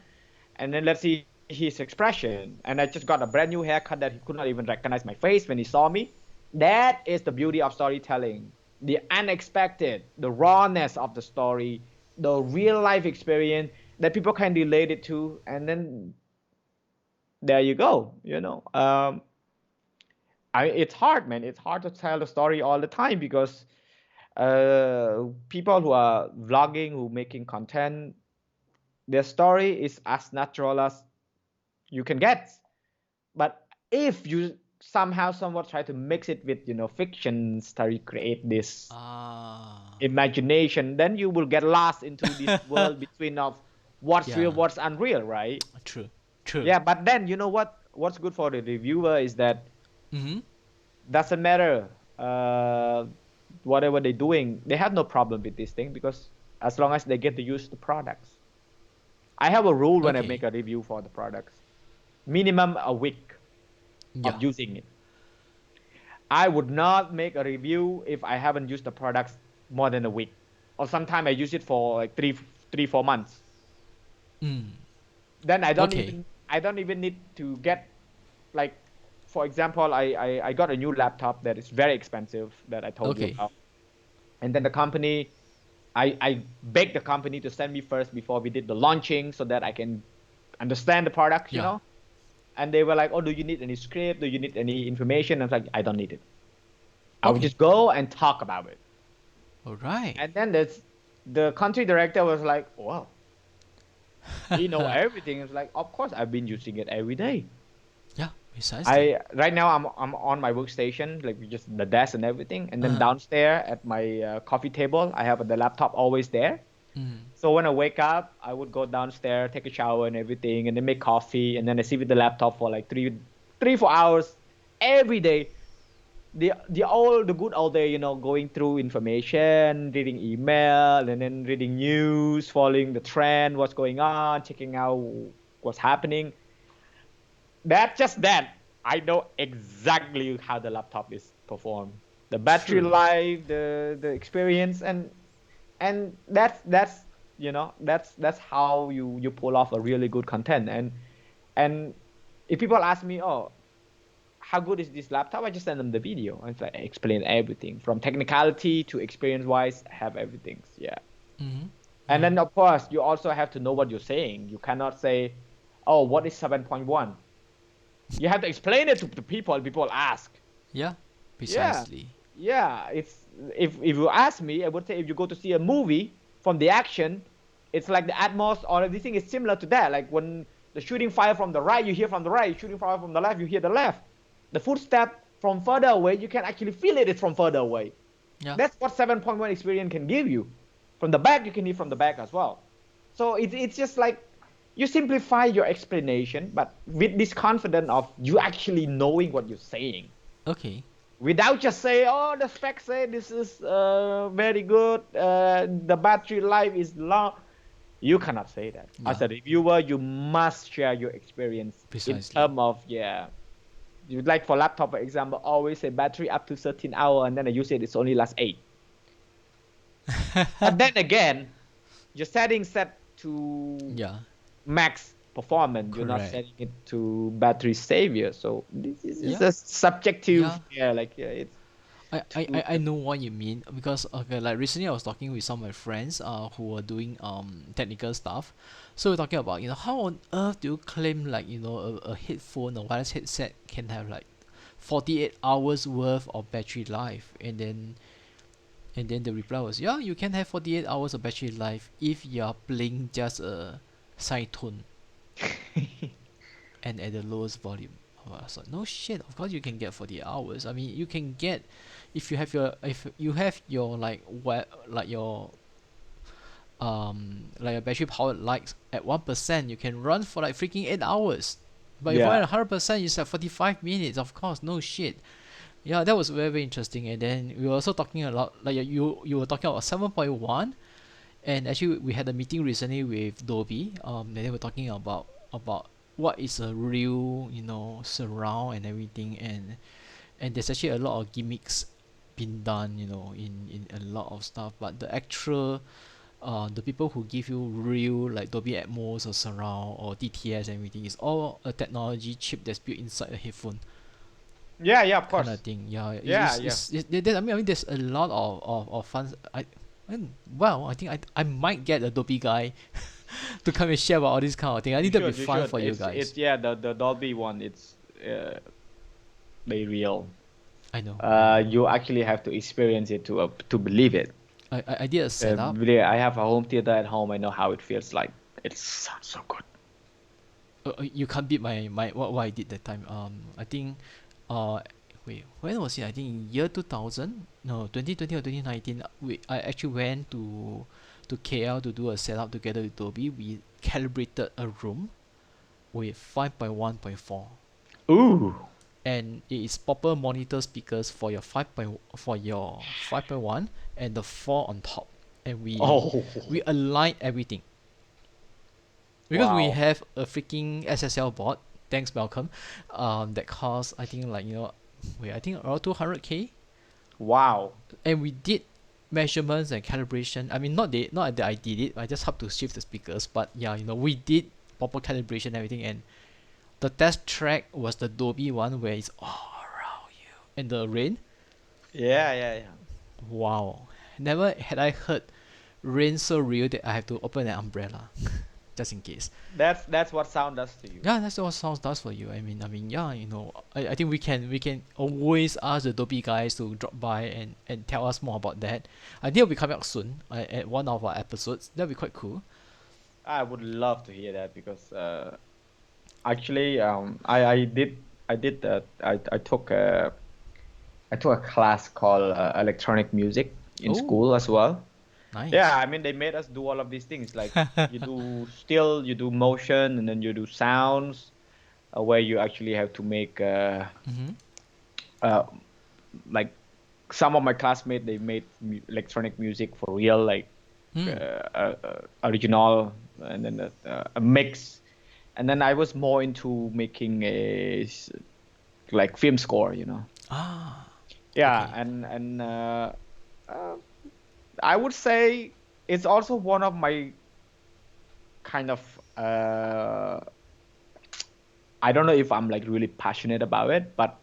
and then let's see his expression. And I just got a brand new haircut that he could not even recognize my face when he saw me. That is the beauty of storytelling. The unexpected, the rawness of the story, the real life experience that people can relate it to, and then there you go. It's hard, man. It's hard to tell the story all the time because people who are vlogging, who making content, their story is as natural as you can get. But if you somehow somewhat try to mix it with fiction, start to create this Ah. imagination, then you will get lost into this world between of what's real, Yeah. what's unreal, right? True. True. Yeah, but then you know what's good for the reviewer is that Mm-hmm. doesn't matter whatever they're doing, they have no problem with this thing because as long as they get to use the products. I have a rule when I Okay. make a review for the products, minimum a week Yeah. of using it. I would not make a review if I haven't used the products more than a week. or sometimes I use it for like 4 months. Mm. Then I don't Okay. even need to get, like, for example, I got a new laptop that is very expensive that I told you Okay. about, and then the company, I begged the company to send me first before we did the launching so that I can understand the products, Yeah. And they were like, "Oh, do you need any script? Do you need any information?" I was like, "I don't need it. I will Okay. just go and talk about it." All right. And then the country director was like, "Wow, he know everything." It's like, "Of course, I've been using it every day." Yeah, precisely. I right now I'm on my workstation, like just the desk and everything, and then Uh, downstairs at my coffee table, I have the laptop always there. mm. So when I wake up, I would go downstairs, take a shower and everything, and then make coffee, and then I sit with the laptop for like 4 hours every day. The good old day, going through information, reading email, and then reading news, following the trend, what's going on, checking out what's happening. That's just that. I know exactly how the laptop is performed, the battery True. life, the experience, and that's how you pull off a really good content. And if people ask me, "Oh, how good is this laptop?" I just send them the video and I explain everything from technicality to experience wise, have everything. Yeah. Mm-hmm. And Mm-hmm. then of course you also have to know what you're saying. You cannot say, "Oh, what is 7.1?" You have to explain it to the people, and people ask. Yeah, Yeah. precisely. Yeah, it's, if you ask me, I would say if you go to see a movie, from the action, it's like the Atmos or everything is similar to that. Like when the shooting fire from the right, you hear from the right. Shooting fire from the left, you hear the left. The footstep from further away, you can actually feel it. It's from further away. Yeah. That's what 7.1 experience can give you. From the back, you can hear from the back as well. So it's just like you simplify your explanation, but with this confidence of you actually knowing what you're saying, Okay. without just say, "Oh, the specs say this is very good, the battery life is long." You cannot say that. Yeah, As a reviewer, you must share your experience in precisely. terms of, yeah. You, like for laptop, for example, always say battery up to 13 hours, and then I use it, it's only last 8. But then again, your settings set to Yeah, max performance. You're not correct. setting it to battery savior. So this is Yeah, a subjective, yeah. yeah, like, yeah, it's too. I know what you mean because okay, like recently I was talking with some of my friends who were doing technical stuff. So we're talking about how on earth do you claim like a headphone, a wireless headset can have like 48 hours worth of battery life, and then the reply was, yeah, you can have 48 hours of battery life if you are playing just a side tone and at the lowest volume. I was like, no shit, of course you can get 40 hours. I mean, you can get, if you have your like what like your like a battery powered lights at 1%, you can run for like freaking 8 hours. But if you're Yeah. at 100%, it's like 45 minutes, of course, no shit. Yeah, that was very, very interesting. And then we were also talking a lot, like you were talking about 7.1, and actually we had a meeting recently with Dolby. And they were talking about what is a real surround and everything, and there's actually a lot of gimmicks been done in a lot of stuff, but the actual the people who give you real like Dolby Atmos or surround or DTS and everything is all a technology chip that's built inside a headphone Yeah, yeah, of kind of course. thing. Yeah, Yeah, yeah. I mean there's a lot of fun. I think I might get a Dolby guy to come and share about all this kind of thing. I You think that'd be should, you fun should. for you It's guys. yeah, the Dolby one. It's very real. I know, I know. You actually have to experience it to believe it. I did a setup. Really, I have a home theater at home. I know how it feels like. It sounds so good. You can't beat my what I did that time. I think uh wait, when was it? I think in year 2000, no, 2020 or 2019. I actually went to KL to do a setup together with Dolby. We calibrated a room with 5.1.4, Ooh. and it is proper monitor speakers for your 5.1 and the 4 on top, and Oh. we align everything because we Wow. have a freaking SSL board. Thanks, Malcolm. That costs I think like wait, I think around 200K, Wow. and we did measurements and calibration. I mean, not that I did it. I just helped to shift the speakers. But yeah, we did proper calibration and everything. And the test track was the Dolby one where it's all around you. And the rain. Yeah. Wow. Never had I heard rain so real that I have to open an umbrella, just in case. That's what sound does to you. Yeah, that's what sound does for you. I mean, yeah, I think we can always ask the Adobe guys to drop by and tell us more about that. I think it'll be coming out soon at one of our episodes. That'll be quite cool. I would love to hear that because actually I took a class called electronic music in Oh, school as well. nice. Yeah, I mean they made us do all of these things like you do still, you do motion, and then you do sounds, where you actually have to make Mm-hmm. uh, like some of my classmates they made electronic music for real, like Mm. original, and then a mix, and then I was more into making like film score, you know. Ah, Yeah, okay. and uh, I would say it's also one of my kind of I don't know if I'm like really passionate about it, but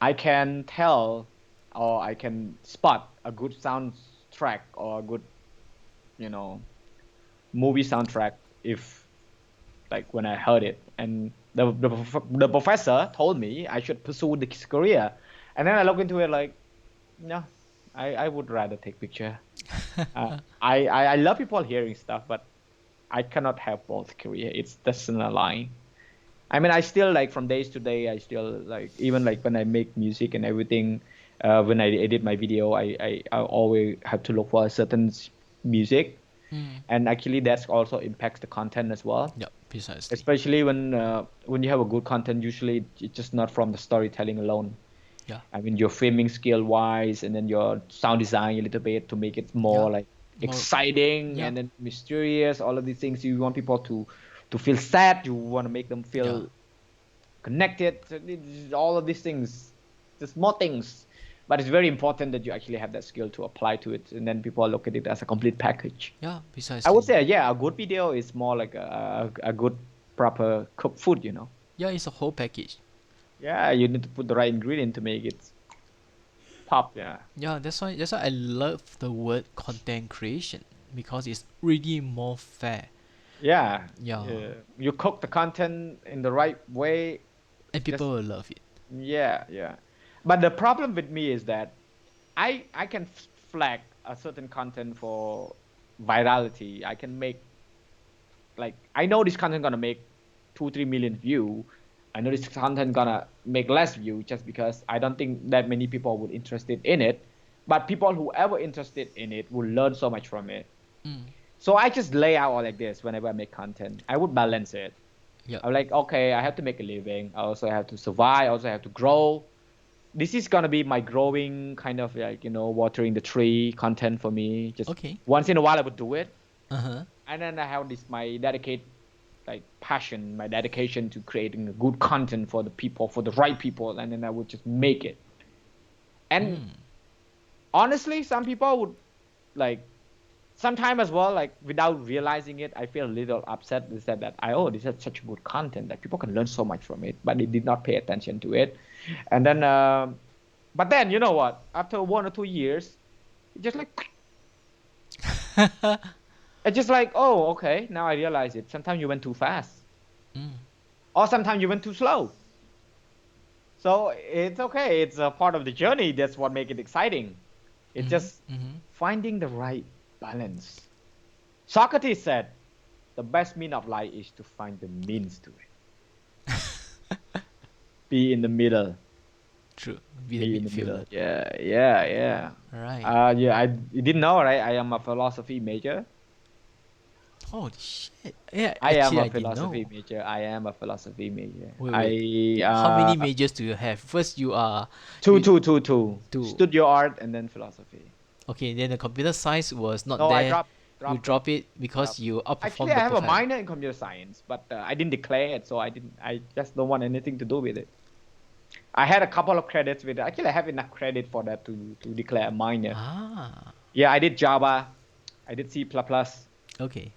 I can tell or I can spot a good soundtrack or a good, you know, movie soundtrack if like when I heard it. And the professor told me I should pursue this career, and then I look into it like, no, I would rather take picture. I love people hearing stuff, but I cannot have both career. It's that's not lying. I mean, I still like from days to day. I still like even like when I make music and everything. When I edit my video, I always have to look for a certain music, Mm. and actually that's also impacts the content as well. Yep, precisely. Especially when you have a good content, usually it's just not from the storytelling alone. Yeah, I mean, your framing skill wise, and then your sound design a little bit to make it more yeah, like more, exciting yeah, and then mysterious. All of these things you want people to feel sad. You want to make them yeah, feel connected. So all of these things, the small things, but it's very important that you actually have that skill to apply to it, and then people look at it as a complete package. yeah, I would precisely. say, yeah, a good video is more like a good proper cooked food, you know. Yeah, it's a whole package. Yeah, you need to put the right ingredient to make it pop. Yeah. Yeah, that's why I love the word content creation because it's really more fair. Yeah, Yeah, you cook the content in the right way. and Just people will love it. yeah. But the problem with me is that I can flag a certain content for virality. I can make like I know this content gonna make 2-3 million view. I know this content gonna make less view just because I don't think that many people would interested in it. But people who ever interested in it will learn so much from it. Mm. So I just lay out all like this whenever I make content. I would balance it. Yep. I'm like, okay, I have to make a living. I also have to survive. I also have to grow. This is gonna be my growing kind of like, watering the tree content for me. Just Okay. once in a while I would do it. Uh-huh. And then I have this my passion, my dedication to creating a good content for the people, for the right people, and then I would just make it. And Mm. honestly, some people would like sometime as well, like without realizing it, I feel a little upset. They said that this is such good content that people can learn so much from it, but they did not pay attention to it. And then, but then you know what? After 1 or 2 years, it just like it's just like, oh, okay, now I realize it. Sometimes you went too fast, Mm. or sometimes you went too slow. So it's okay. It's a part of the journey. That's what makes it exciting. It's Mm-hmm. just Mm-hmm. finding the right balance. Socrates said, the best mean of life is to find the means to it. Be in the middle. True. Be Be the in the middle. midfielder. Yeah. Right. You didn't know, right? I am a philosophy major. Holy shit. Yeah, I am actually a I didn't philosophy know. major. I am a philosophy major. Wait. I How many majors do you have? First you are two, you two, two, two. two. Studio art and then philosophy. Okay, then the computer science was not No, I there. You dropped it. drop it because you Actually, outperformed I the have a profile. minor in computer science, but I didn't declare it, so I didn't. I just don't want anything to do with it. I had a couple of credits with it. Actually, I have enough credit for that to declare a minor. Ah. Yeah, I did Java. I did C++. Okay.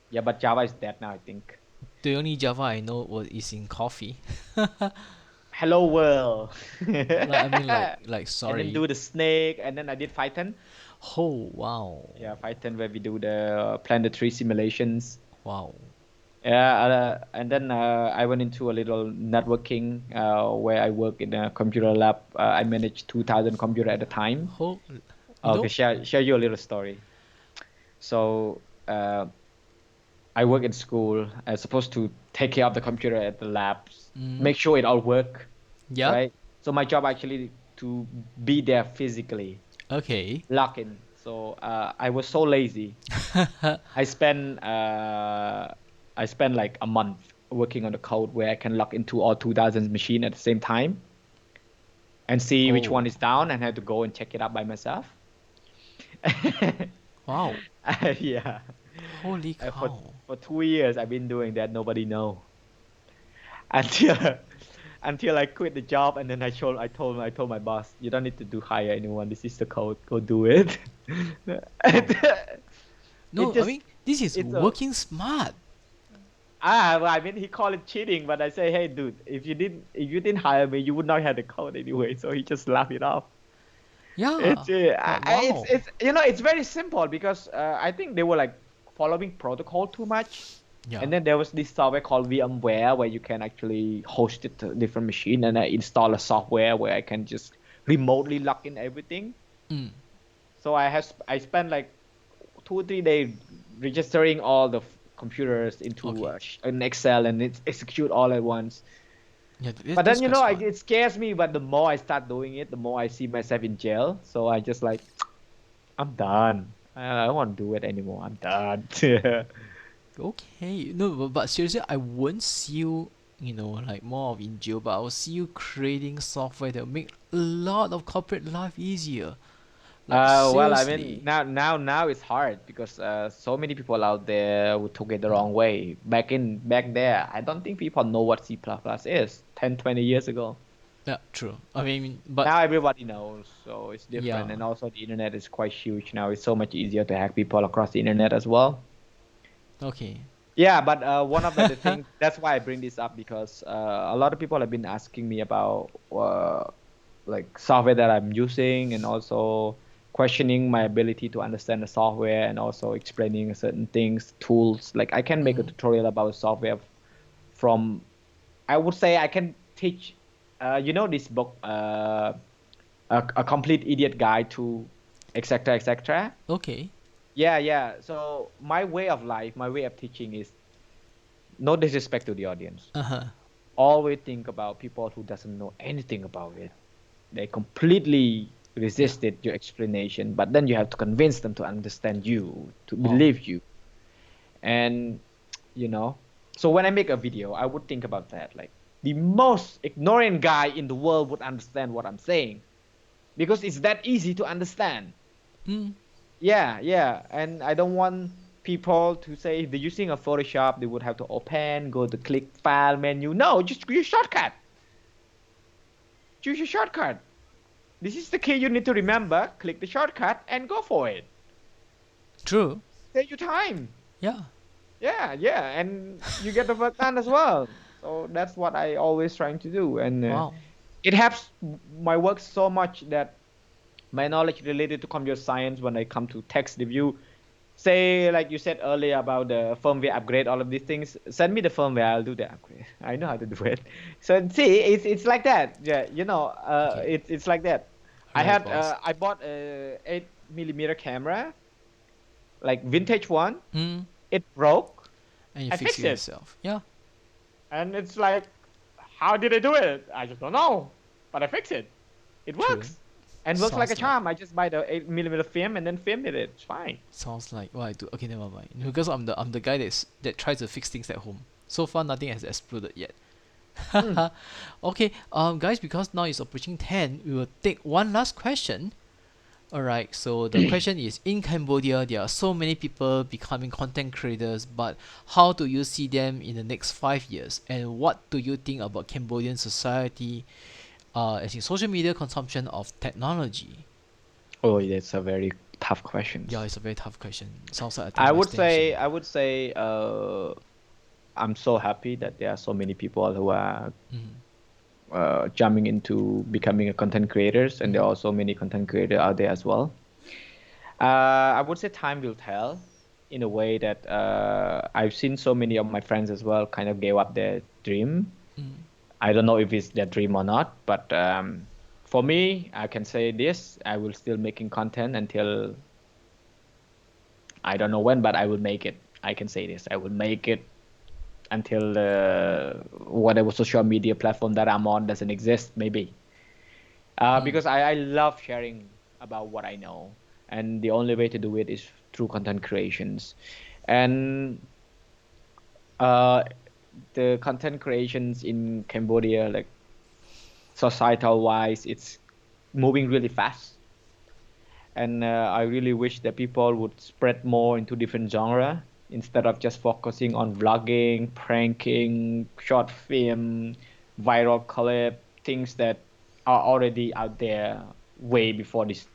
Yeah, but Java is dead now, I think. The only Java I know is in coffee. Hello world. I mean, like And then sorry. do the snake, and then I did Python. Oh wow, Yeah, Python where we do the planetary simulations. wow. Yeah, and then I went into a little networking where I work in a computer lab. I manage 2,000 computer at a time. Oh, Okay, share you a little story. So I work in school. I'm supposed to take care of the computer at the labs, make sure it all work, yeah. right? So my job actually to be there physically, Okay. lock in. So I was so lazy. I spent I spent like a month working on the code where I can log into all 2,000 machine at the same time and see which Oh one is down and have to go and check it out by myself. wow. Yeah. Holy For cow. 2 years I've been doing that. Nobody know until until I quit the job, and then I told my boss, you don't need to hire anyone. This is the code. Go do it. It No, I just mean this is it's a working smart. well, I mean he called it cheating, but I say, hey dude, if you didn't hire me, you would not have the code anyway. So he just laughed it off. Yeah. Wow. It's it's very simple because I think they were like following protocol too much. Yeah. And then there was this software called VMware where you can actually host it to different machine, and I install a software where I can just remotely log in everything. Mm. So I spent like 2 or 3 days registering all the computers into Okay. an Excel, and it execute all at once. Yeah, But that's then quite smart. it scares me. But the more I start doing it, the more I see myself in jail. So I just like, I'm done. I don't want to do it anymore. I'm done. Okay, no, but seriously, I won't see you, like more of in jail, but I'll see you creating software that will make a lot of corporate life easier. Like Well, I mean, seriously. now it's hard because so many people out there who took it the wrong way. Back there, I don't think people know what C++ is 10, 20 years ago. Yeah, true. I mean, but Now everybody knows, so it's yeah. different. And also the internet is quite huge now. It's so much easier to hack people across the internet as well. Okay. Yeah, but one of the things, that's why I bring this up, because a lot of people have been asking me about like software that I'm using, and also questioning my ability to understand the software, and also explaining certain things, tools. Like I can make a tutorial about software from, I would say I can teach, this book, a complete idiot guide to, etc., etc. Okay. Yeah, yeah. So my way of life, my way of teaching is no disrespect to the audience. Uh-huh. Always think about people who doesn't know anything about it. They completely Yeah. resisted your explanation, but then you have to convince them to understand you, to Wow. believe you. And you know, so when I make a video, I would think about that. Like the most ignorant guy in the world would understand what I'm saying, because it's that easy to understand. Mm. Yeah, yeah. And I don't want people to say if they're using a Photoshop, they would have to open, go to click file menu. No, just use shortcut. Choose your shortcut. This is the key you need to remember. Click the shortcut and go for it. True. Save your time. Yeah. Yeah, yeah. And you get the work done as well. So that's what I always trying to do. And Wow. it helps my work so much that my knowledge related to computer science, when I come to text review, say like you said earlier about the firmware upgrade, all of these things, send me the firmware, I'll do the upgrade. I know how to do it. So see, it's like that. Yeah, Okay. it's like that. Alright, boss. I bought a 8mm camera, like vintage one. Mm. It broke. And you I fix fixed it it, yourself. Yeah. and it's like, how did I do it? I just don't know, but I fixed it. It True. works, and works like a Sounds like charm. I just buy the 8mm film and then filmed it. It's fine. sounds like what I do. Okay, never mind. Because I'm the guy that tries to fix things at home. So far nothing has exploded yet. Mm. Okay, guys, because now it's approaching 10, we will take one last question. Alright, so the question is, in Cambodia there are so many people becoming content creators, but how do you see them in the next 5 years? And what do you think about Cambodian society, as in social media consumption of technology? Oh, that's a very tough question. Yeah, it's a very tough question. Sounds like a I time would say, extension. I'm so happy that there are so many people who are Mhm. jumping into becoming a content creators, and there Mhm. are also many content creators out there as well. I would say time will tell, in a way that I've seen so many of my friends as well kind of gave up their dream. Mhm. I don't know if it's their dream or not, but for me, I can say this: I will still making content until I don't know when, but I will make it. I can say this: I will make it until whatever social media platform that I'm on doesn't exist, maybe. Mm. Because I love sharing about what I know, and the only way to do it is through content creations. And uh, the content creations in Cambodia, like societal wise, it's moving really fast. And I really wish that people would spread more into different genre instead of just focusing on vlogging, pranking, short film, viral clip, things that are already out there way before this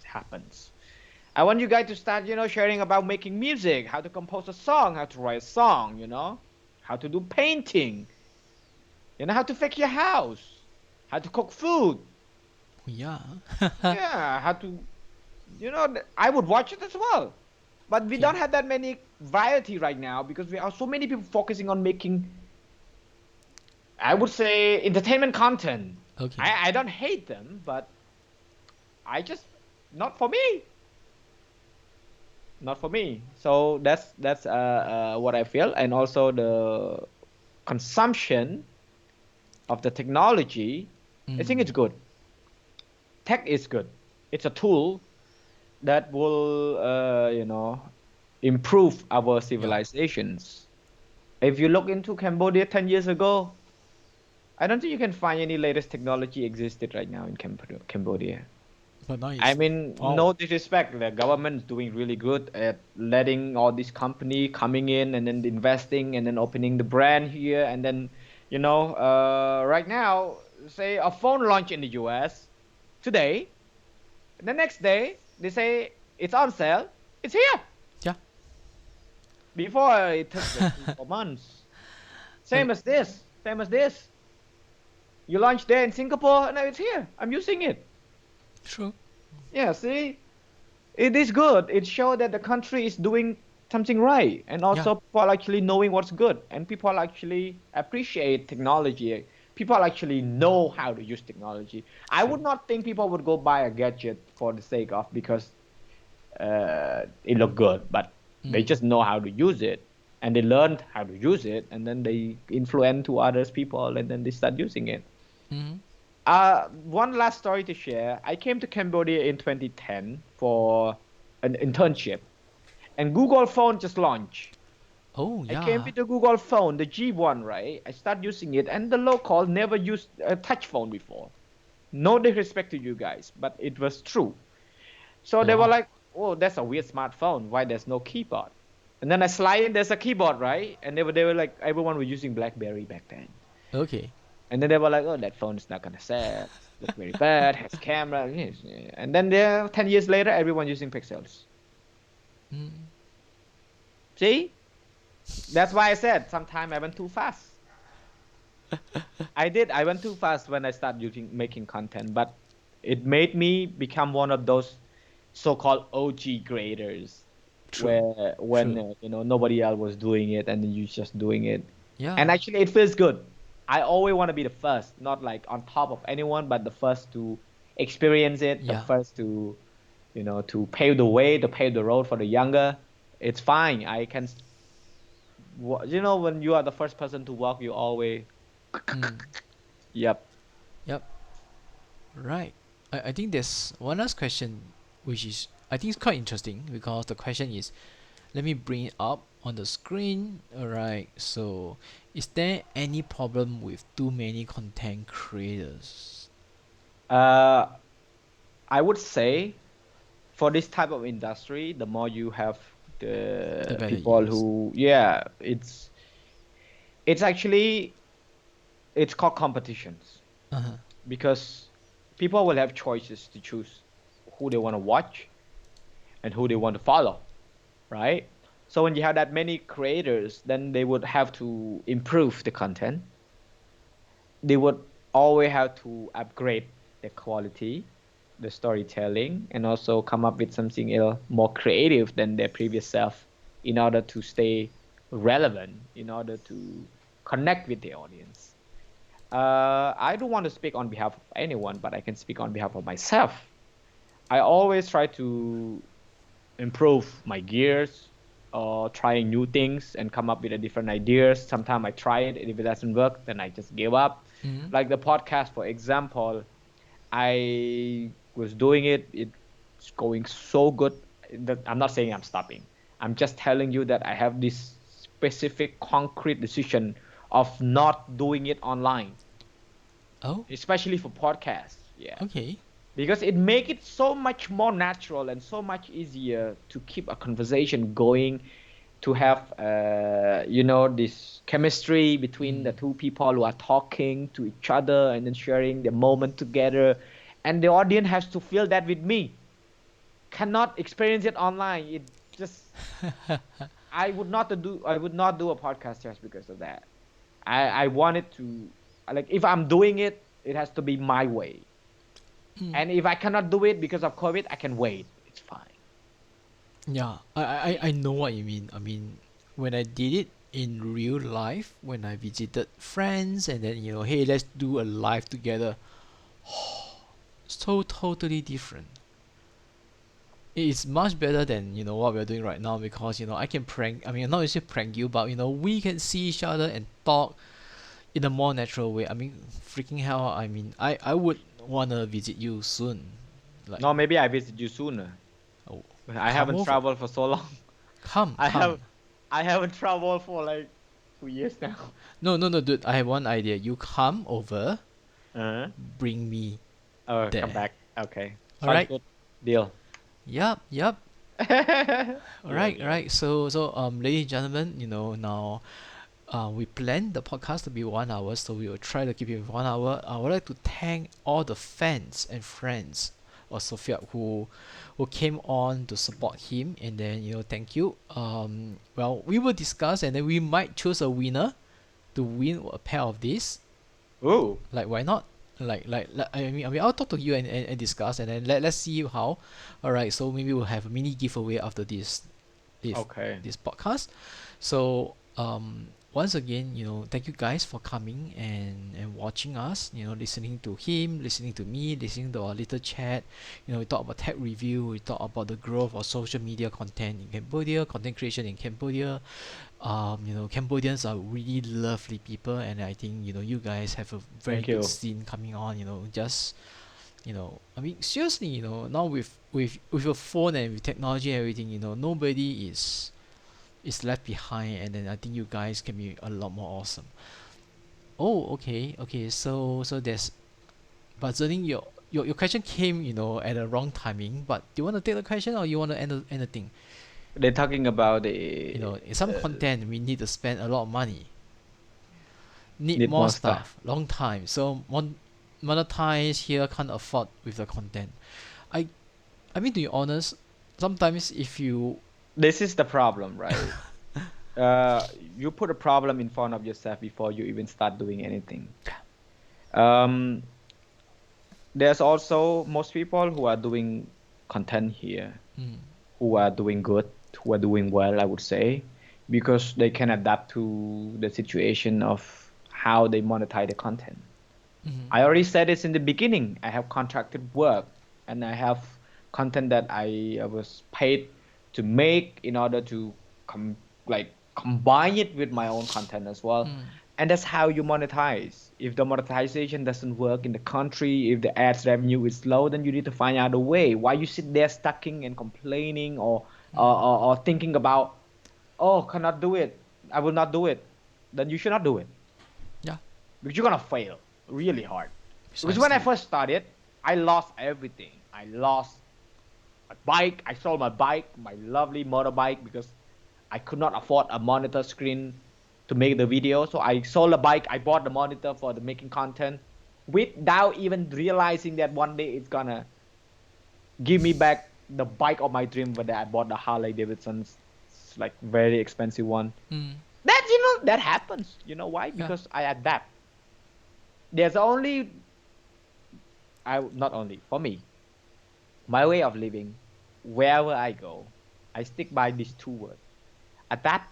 happens. I want you guys to start, sharing about making music, how to compose a song, how to write a song, how to do painting, how to fix your house, how to cook food, Yeah. yeah, how to, I would watch it as well. But we Okay. don't have that many variety right now because we are so many people focusing on making, I would say, entertainment content. Okay. I don't hate them, but I just, not for me. Not for me. So that's what I feel, and also the consumption of the technology. I think Mm. it's good. Tech is good. It's a tool that will, improve our Yeah. civilizations. If you look into Cambodia 10 years ago, I don't think you can find any latest technology existed right now in Cambodia. But now I it's mean, wow. no disrespect, the government is doing really good at letting all these company coming in and then investing and then opening the brand here and then, right now, say a phone launch in the US today, the next day they say it's on sale, it's here. Yeah. Before it took like 3 4 months. Uh, Same as this. You launched there in Singapore, and now it's here. I'm using it. true. Yeah, see, it is good. It shows that the country is doing something right, and Yeah. also people are actually knowing what's good, and people actually appreciate technology. People actually know how to use technology. I True. would not think people would go buy a gadget for the sake of because it looked good, but they Mm. just know how to use it, and they learned how to use it, and then they influence to others people, and then they start using it. Mm. One last story to share. I came to Cambodia in 2010 for an internship, and Google phone just launched. Oh I came yeah. with the Google phone, the G1, right? I start using it, and the local never used a touch phone before. No disrespect to you guys, but it was true. So Oh they were wow. like, "Oh, that's a weird smartphone. Why there's no keyboard?" And then I slide in, there's a keyboard, right? And they were like, everyone was using BlackBerry back then. Okay. And then they were like, "Oh, that phone is not gonna sell. Look very bad. Has camera." Yes, yeah. And then there, 10 years later, everyone using Pixels. Mm. See, that's why I said sometime I went too fast. I did. I went too fast when I started using making content, but it made me become one of those so-called OG graders, True. where when True. nobody else was doing it and then you just doing it, and Yeah. actually it feels good. I always want to be the first, not like on top of anyone, but the first to experience it, the Yeah. first to to pave the way, to pave the road for the younger. It's fine. I can, when you are the first person to walk, you always, Mm. yep. Yep. Right. I think there's one last question which is I think it's quite interesting because the question is let me bring it up on the screen. Alright, so is there any problem with too many content creators? Uh, I would say for this type of industry, the more you have The the better it people is. who, yeah, it's actually it's called competitions Uh-huh. because people will have choices to choose who they want to watch, and who they want to follow, right? So when you have that many creators, then they would have to improve the content. They would always have to upgrade the quality, the storytelling, and also come up with something else more creative than their previous self in order to stay relevant, in order to connect with the audience. I don't want to speak on behalf of anyone, but I can speak on behalf of myself. I always try to improve my gears or trying new things and come up with a different ideas. Sometimes I try it, and if it doesn't work, then I just give up. Mhm. Like the podcast, for example, I was doing it, it's going so good that I'm not saying I'm stopping. I'm just telling you that I have this specific concrete decision of not doing it online, Oh, especially for podcasts. Yeah, okay. because it make it so much more natural and so much easier to keep a conversation going, to have this chemistry between the Mm. two people who are talking to each other and then sharing the moment together, and the audience has to feel that with me. Cannot experience it online. It just I would not do a podcast just because of that. I wanted to, like, if I'm doing it, it has to be my way. Mm. And if I cannot do it because of COVID, I can wait. It's fine. Yeah, I know what you mean. I mean, when I did it in real life, when I visited friends and then, hey, let's do a live together, so totally different. It's much better than, what we're doing right now because, I can prank, I mean, not just prank you, but, we can see each other and talk in a more natural way. I mean, freaking hell, I mean, I would want to visit you soon. Like, No, maybe I visit you sooner. oh, I come haven't over. traveled for so long. Come, I come. have I haven't traveled for like 2 years now. No, no, no, dude. I have one idea. You come over, Uh-huh. bring me Oh, come there. back. Okay. All Sounds right. good. Deal. Yup, yup. All Deal, right, all deal. right. So, ladies and gentlemen, now, we plan the podcast to be 1 hour, so we will try to keep it 1 hour. I would like to thank all the fans and friends of Sophia who came on to support him, and then thank you. Well, we will discuss, and then we might choose a winner to win a pair of these. Ooh. Like, why not? Like, I mean, I'll talk to you and discuss, and then let's see how. All right, so maybe we'll have a mini giveaway after this Okay. this podcast. So, once again, thank you guys for coming and watching us. Listening to him, listening to me, listening to our little chat. We talk about tech review. We talk about the growth of social media content in Cambodia, content creation in Cambodia. Cambodians are really lovely people, and I think you guys have a very Thank good you. scene coming on. Just I mean, seriously, now with a phone and with technology and everything, nobody is left behind, and then I think you guys can be a lot more awesome. Oh, okay. So there's, but Zerling, your question came, at a wrong timing. But do you want to take the question, or you want to end the thing? They're talking about In some uh, content we need to spend a lot of money, need need more more stuff. stuff, long time. So monetize here can't afford with the content. I I mean, to be honest, sometimes if you This is the problem, right? You put a problem in front of yourself before you even start doing anything. Um, there's also most people who are doing content here, mm, who are doing good, who are doing well, I would say, because they can adapt to the situation of how they monetize the content. mm, I already said this in the beginning. I have contracted work, and I have content that I was paid to make in order to combine it with my own content as well. mm, And that's how you monetize. If the monetization doesn't work in the country, if the ads revenue is low, then you need to find out a way. Why you sit there stucking and complaining, or thinking about, oh, cannot do it, I will not do it, then you should not do it, yeah, because you're gonna fail really hard. Because when I precisely. first started, I lost everything. I lost my bike. I sold my bike, my lovely motorbike, because I could not afford a monitor screen to make the video. So I sold a bike. I bought the monitor for the making content, without even realizing that one day it's gonna give me back the bike of my dream, where I bought the Harley Davidson's, like very expensive one. That, that happens. You know why? Yeah. Because I adapt. There's only, I not only for me, my way of living, wherever I go, I stick by these two words: adapt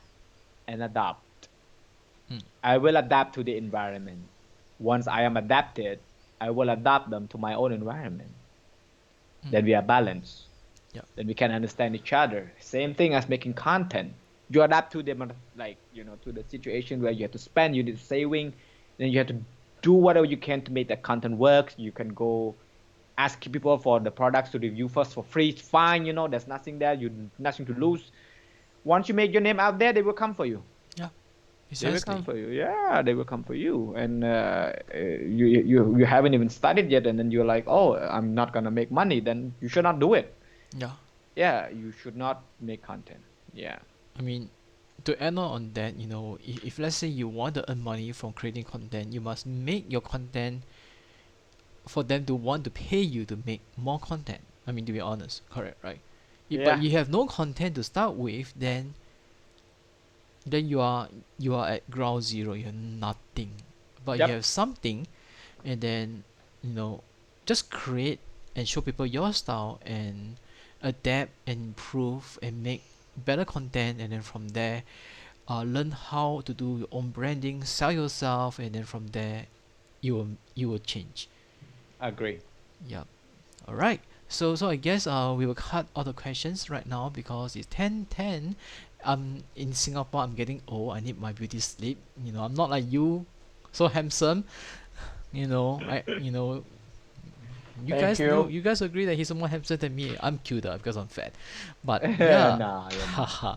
and adopt. I will adapt to the environment. Once I am adapted, I will adapt them to my own environment. Then we are balanced. Yeah. Then we can understand each other. Same thing as making content. You adapt to them, like, to the situation where you have to spend, you need saving, then you have to do whatever you can to make that content work. You can go ask people for the products to review first for free. It's fine, there's nothing there. Nothing to lose. Once you make your name out there, they will come for you. Yeah. They will Precisely. come for you. Yeah, they will come for you. And you haven't even started yet, and then you're like, oh, I'm not gonna make money. Then you should not do it. Yeah. Yeah, you should not make content. Yeah. I mean, to add on that, if let's say you want to earn money from creating content, you must make your content for them to want to pay you to make more content. I mean, to be honest, correct, right? But Yeah. you have no content to start with, then you are at ground zero. You have nothing, but Yep. you have something, and then just create and show people your style and adapt and improve and make better content, and then from there learn how to do your own branding, sell yourself, and then from there you will change. Agree. Yep. All right. So I guess we will cut all the questions right now because it's 10:10. In Singapore. I'm getting old. I need my beauty sleep. I'm not like you, so handsome. You Thank guys know. you. You guys agree that he's more handsome than me. I'm cuter because I'm fat. But yeah, Nah, you're not. haha.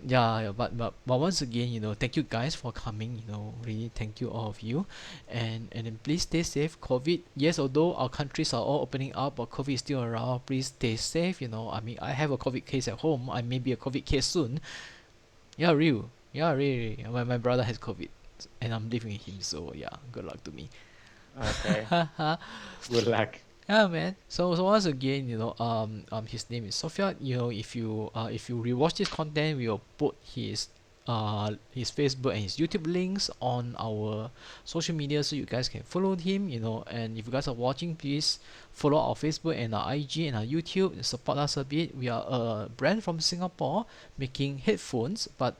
Yeah, but once again, thank you guys for coming. Really thank you all of you, and then please stay safe. COVID, yes, although our countries are all opening up, but COVID is still around. Please stay safe. I mean, I have a COVID case at home. I may be a COVID case soon. Yeah, real. Yeah, really. My brother has COVID, and I'm living with him. So yeah, good luck to me. Okay. Good luck. Yeah, man. So once again, his name is Sofia. If you rewatch this content, we will put his Facebook and his YouTube links on our social media so you guys can follow him. And if you guys are watching, please follow our Facebook and our IG and our YouTube and support us a bit. We are a brand from Singapore making headphones, but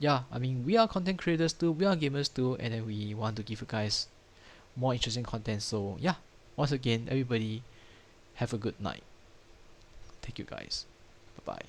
yeah, I mean we are content creators too, we are gamers too, and then we want to give you guys more interesting content. So yeah, once again, everybody have a good night. Thank you guys. Bye bye.